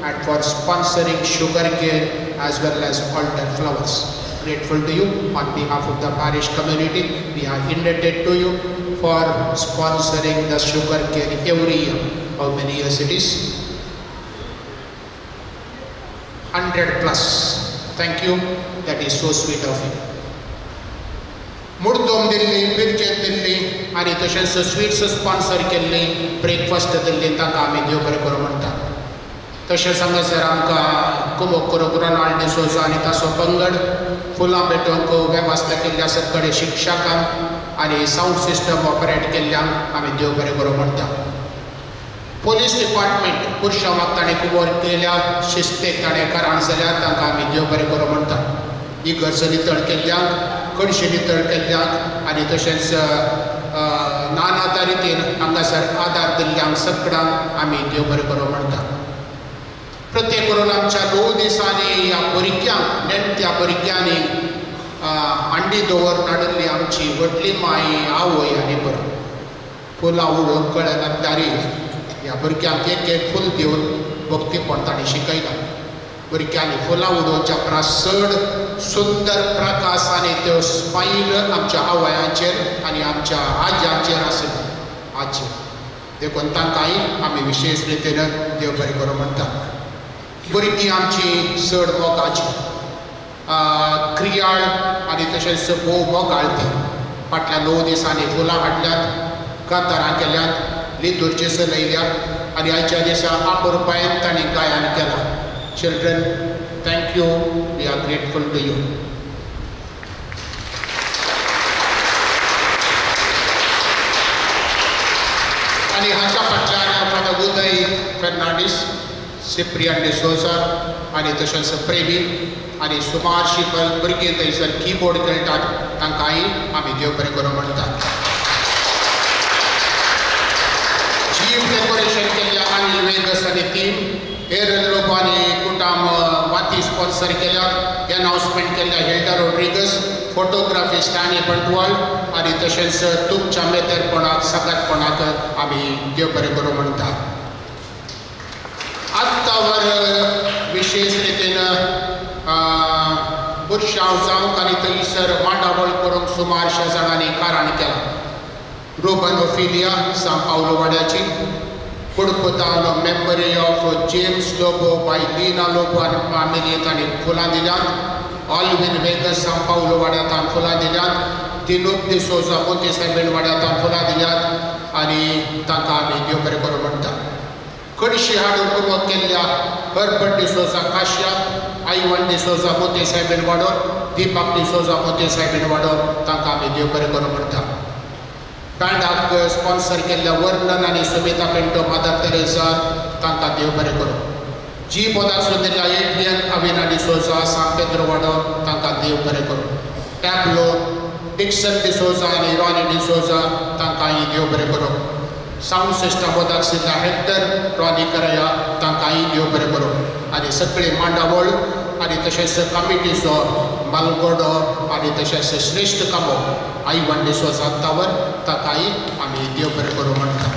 and for sponsoring sugarcane as well as altar flowers. Grateful to you on behalf of the parish community. We are indebted to you for sponsoring the sugarcane every year. How many years it is? 100 plus. Thank you. That is so sweet of you. मुर्तोम दिल्ली, मिरचेत दिल्ली आनी तशेंच स्वीट्स स्पॉन्सर केल्ली, ब्रेकफास्ट दिल्ली ताका आमी देव बरें करूं म्हणटा. तशेंच हांगासर आमकां कुमक करूंक रोनाल्ड डिसोजा आनी ताचो पंगड, फुलां भेटोवंक वेवस्था केल्ल्या सगळे शिक्षकांक आनी सावंड सिस्टम ऑपरेट केल्ल्यांक आमी देव बरें करूं म्हणटा. पुलीस डिपार्टमेंट पुरुशां वांगडा ताणें कुमोर केल्या, शिस्तेक ताणें कारण जाल्यार तांकां आमी देव बरें करूं म्हणटा. इगर्ज नितळ केल्ल्यांक, कणशी नितळ केल्ल्यांक आनी तशेंच नाना तरेन हांगासर आदार दिल्ल्यांक सगळ्यांक आमी देव बरें करूं म्हणटा. प्रत्येक करून आमच्या 9 दिसांनी ह्या भुरग्यांक, नेणट्या भुरग्यांनी हांडी दवरून हाडिल्ली आमची व्हडली माय, आवय आनी बरो फुलां उडोवंक कळनादारी ह्या भुरग्यांक एक एक फूल दिवन भक्तीपण ताणें शिकयला. भुरग्यांनी फुलां उडोवच्या परस चड सुंदर प्रकाश आनी त्यो स्मायल आमच्या आवयांचेर आनी आमच्या आज्यांचेर आसली आजी. देखून तांकांय आमी विशेश रितीन देव बरें करूं म्हणटा. भुरगीं आमची चड मोगाची, क्रियाळ आनी तशेंच भोव मोगाळ ती. फाटल्या 9 दिसांनी फुलां हाडल्यात, कांतारां केल्यात, लितुर्जी चलयल्यात आनी आयच्या दिसा आपुरबायेन तांणी गायन केलां. Children, thank you. We are grateful to you. आणि हाच्या फाटल्यान फादर उदय फर्नांडीस, सिप्रियन डिसोजा आनी तशेंच प्रेमी आनी सुमारशीं भुरगीं थंयसर कीबोर्ड खेळटात तांकांय आमी देव बरें करूं म्हणटात. चीफ डेकोरेशन केल्ल्या अनिल वेगस आनी टीम, एरन लोबानी, कुटाम फाटी स्पॉन्सर केल्या अनाउन्समेंट केल्या Hilda Rodrigues photography Stany Bantwal आणि तसेच तुमच्या मेतेरपणाक सगळ्यातपणाक आम्ही देव बरें करूं म्हणटा. आत्तावर विशेष रितीन बुरशांव जावंक आनी थंयसर मांडावळ करूंक सुमार 100 जाणांनी कारण केलां. रोबन ओफिलिया सांव पावलो वाड्याची कुडकुतान memory of James Lobo by Leena Lobo आनी फॅमिली तांणी फुलां दिल्यात. ऑल्विन वेगस सांव पावलो वाड्यांत फुलां दिल्यात. दिनूप डिसोजा मोती सायबीण वाड्यांत फुलां दिल्यात आनी तांकां आमी देव बरें करूं म्हणटा. कडशी हाडून कुर्मत केल्ल्या हरबट डिसोजा काश्या आयवन डिसोजा मोती सायबीण वाडो दीपक डिसोजा मोती सायबीण वाडो तांकां आमी देव बरें करूं म्हणटा. बँडाक स्पॉन्सर केल्ल्या वर्णन आनी सुमिता पिंटो मदर तेरेसा तांकां देव बरें करूं. जी पदाक दिल्ल्या एडरियन अविना डिसोजा सांव पेद्रो वाडो तांकां देव बरें करूं. टॅब्लो डिक्सन डिसोजा आनी रॉनी डिसोजा तांकां देव बरें करूं. साऊंड सिस्टम पदाक दिल्ल्या हेक्टर रॉनी करया तांकां देव बरें करूं. आनी सगळी मांडावळ आनी तशेंच कमिटीचो मालगोडो आनी तशेंच श्रेश्ठ कामो आयवन डिसोजा तावर ताकाय आमी देव बरें करूं म्हणटा.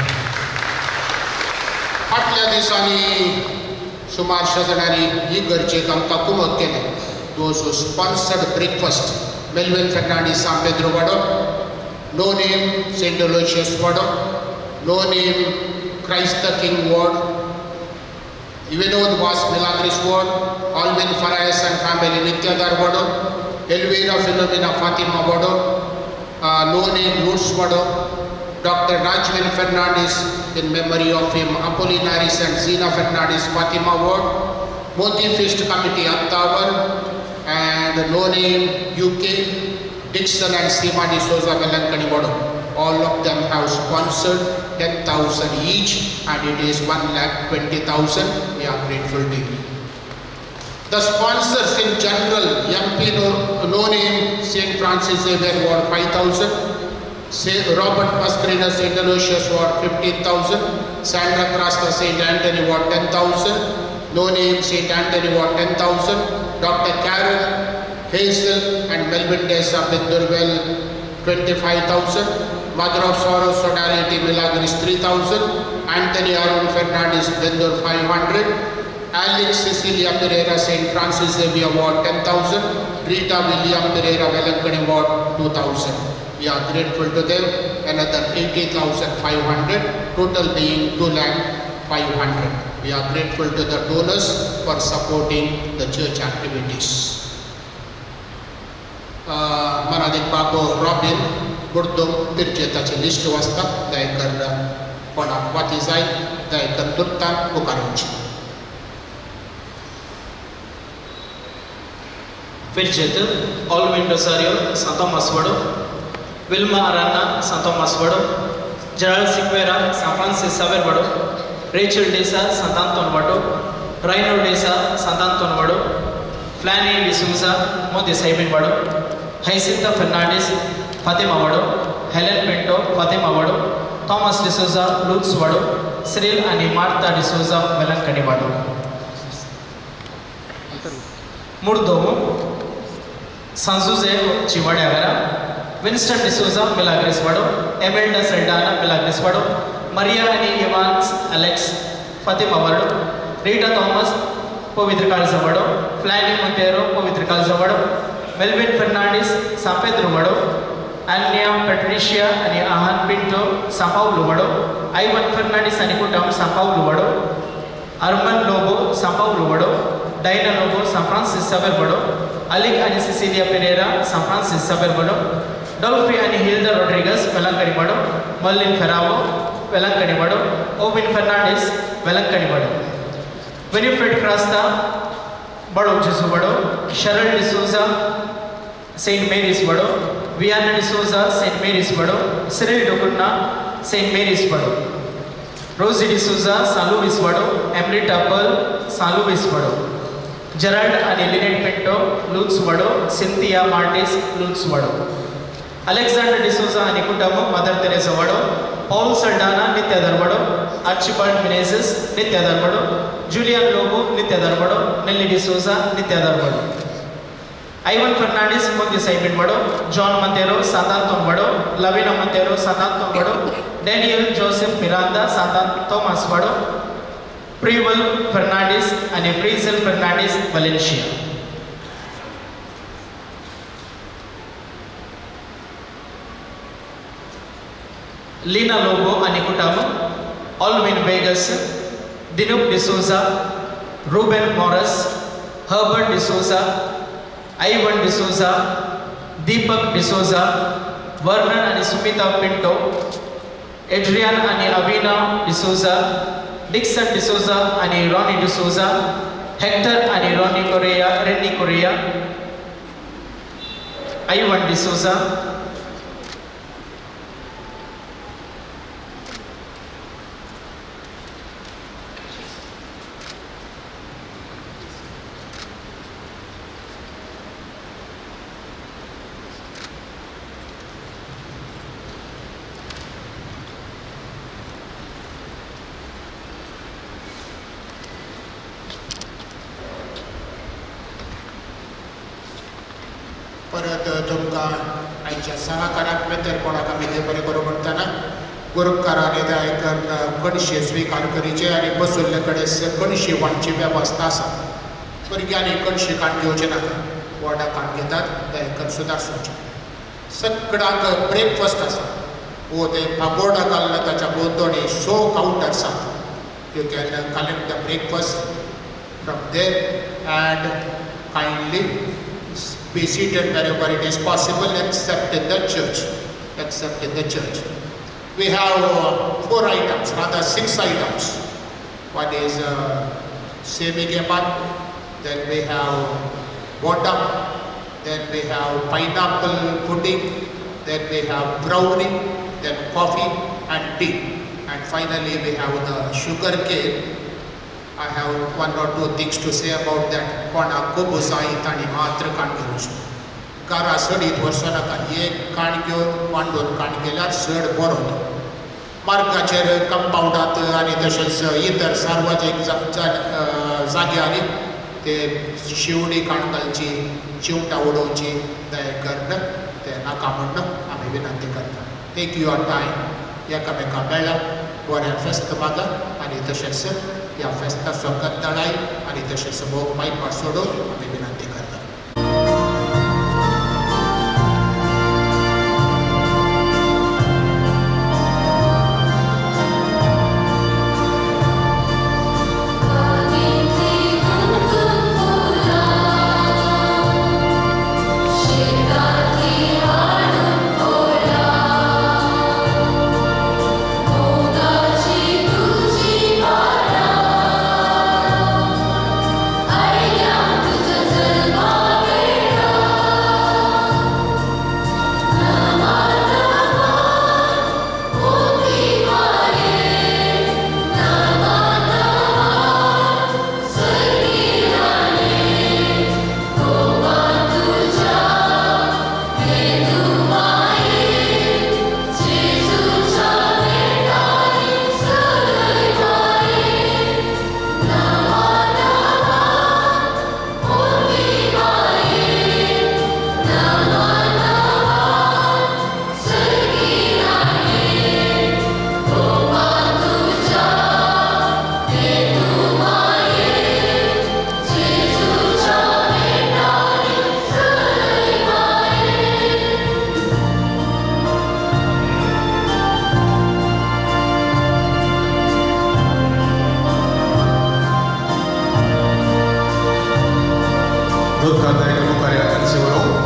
फाटल्या दिसांनी सुमार 100 जाणांनी ही गरजेक आमकां कुमक केलें. Those sponsored breakfast Melvin Fernandes Sao Pedro Vaddo, no name Saint Aloysius Vaddo, no name Christ the King ward, Vinod Vaz Milagres ward, Alvin Farias and family नित्यादार वाडो, एल्विना फिलोमिना फातिमा वाडो, नो नेम लूट्स Vaddo, Dr. Rajwin Fernandez in memory of him, Apollinaris and Zina Fernandez Fatima Ward, Moti Feast Committee Attawar, and No Name UK, Dixon and Sima D'Souza Velankani Wado. All of them have sponsored 10,000 each, and it is 1,20,000. We are grateful to you. The sponsors in general, MP No Name St. Francis Xavier Ward 5,000. Robert Pasquarina St. Aloysius Ward 15,000, Sandra Crasta St. Anthony Ward 10,000, No Name St. Anthony Ward 10,000, Dr. Carol Hazel and Melvin Desa Bindurwell 25,000, Mother of Sorrow Sodality Milagris 3,000, Anthony Arun Fernandez Bindur 500, Alex Cecilia Pereira St. Francis Xavier Ward 10,000, Rita William Pereira Velankani Ward 2,000. We are grateful to them. Another 80,500, total being 2,500,000. We are grateful to the donors for supporting the church activities. Manadik Babu Robin Burdum Tirjetachi list wasta Daikar Ponak Watizai Daikar Turtan Bukaruchi. Virgit, Alvin Rosario, Santo Maswado, Wilma Arana, Santo Maswado, Gerald Siqueira, San Francis Xavier Vado, Rachel Desa, Santanton Vado, Rhino Desa, Santanton Vado, Flanny D'Souza, Moti Saibin Vado, Jacinta Fernandez, Fatima Vado, Helen Pinto, Fatima Vado, Thomas D'Souza, Lutz Vado, Cyril and Martha D'Souza, Velankani Vado. Murdomo, Sanzuze, Chivadeavera, Winston D'Souza, Milagris Vado, Emelda Saldana, Milagris Vado, Maria Annie Evans, Alex, Fatima Vado, Rita Thomas, Povitrikal Zavado, Flanny Montero, Povitrikal Zavado, Melvin Fernandez, San Pedro Vado, Anya Patricia, Ani Ahan Pinto, San Paulo Vado, Ivan Fernandez, Anikutam, San Paulo Vado, Arman Lobo, San Paulo Vado, Diana Lobo, San Francis Xavier Vado, Alec and Cecilia Pereira, San Francis Xavier Vado, Dolphy and Hilda Rodriguez, Velankani Vado, Merlin Ferraro, Velankani Vado, Owen Fernandez, Velankani Vado, Winifred Crasta, Bado Jesu Vado, Cheryl D'Souza, St. Mary's Vado, Vianna D'Souza, St. Mary's Vado, Cyril Dokunna, St. Mary's Vado, Rosie D'Souza, San Luis Vado, Emily Tapel, San Luis Vado, Gerald and Lynette Pinto, Lutz Vado, Cynthia Martis, Lutz Vado, Alexander D'Souza and Nikutamu, Mother Teresa Vado, Paul Saldana, Nitya Darvado, Archibald Menezes, Nitya Darvado, Julian Lobo, Nitya Darvado, नेली डिसोजा नित्यादार बड़ो आइवन फर्नांडिस मोदी साइबिन बड़ो जॉन मंतेरो सांतांतोन बड़ो लविनो मंतेरो सांतांतोन बड़ो डैनियल जोसेफ मिरांडा सांतांत थॉमस बड़ो प्रीवल फर्नांडिस आणि फ्रीजल फर्नांडिस वलेन्शिया लीना लोबो आणि कुटुंब ऑल्विन वेगस दिनुक डिसोजा रूबेन मॉरस हर्बर्ट डिसोजा आइवन डिसोजा दीपक डिसोजा वर्नन आणि सुमिता पिंटो एड्रियन आणि अविना डिसोजा डिक्सन डिसोजा आणि रॉनी डिसोजा हेक्टर आणि रेनी कोरिया आइवन डिसोजा परत तुमकां आयच्या सहकाराक भितर कोणाक आमी ते बरें करूं म्हणटना गुरुकारांनी आयकन कणशे स्विकार करीचे आनी बसुल्ले कडेन कणशी वांटची वेवस्था आसा भुरग्यांनी कणशी काण घेवचे नाका वॉर्डां काण घेतात ते आयकन सुदार सोडचे सगळ्यांक ब्रेकफास्ट आसा वो ते फाबोर्डा घालना ताच्या भोंवतणी 100 काउंटर्स आसात you can collect the breakfast from there and kindly be seated wherever it is possible except in the church. We have 4 items, rather 6 items. One is semi-geman, then we have bottom, then we have pineapple pudding, then we have brownie, then coffee and tea, and finally we have the sugar cake. I have 1 or 2 things to say about that. कोणाक खूब उसायत आनी मात्र काण घेवची घरा सडीत वचो नाका एक काण घेवन 1-2 काण केल्यार सड बरो मार्गाचेर कंपाउंडात आनी तशेंच इतर सार्वजनीक जाग्यांनी ते शिवडी काण घालची चिवटां उडोवची दयेकरन ते नाका म्हणून आमी विनंती करता टेक युअर टायम एकामेका मेळ्ळा बरें फेस्त मागा आनी तशेंच या फेस्ता स्वागत दळाय आनी तशेंच मोग मायपा सोडून आमी विनंती करता Dottrada in Bucaria, Ansiolo.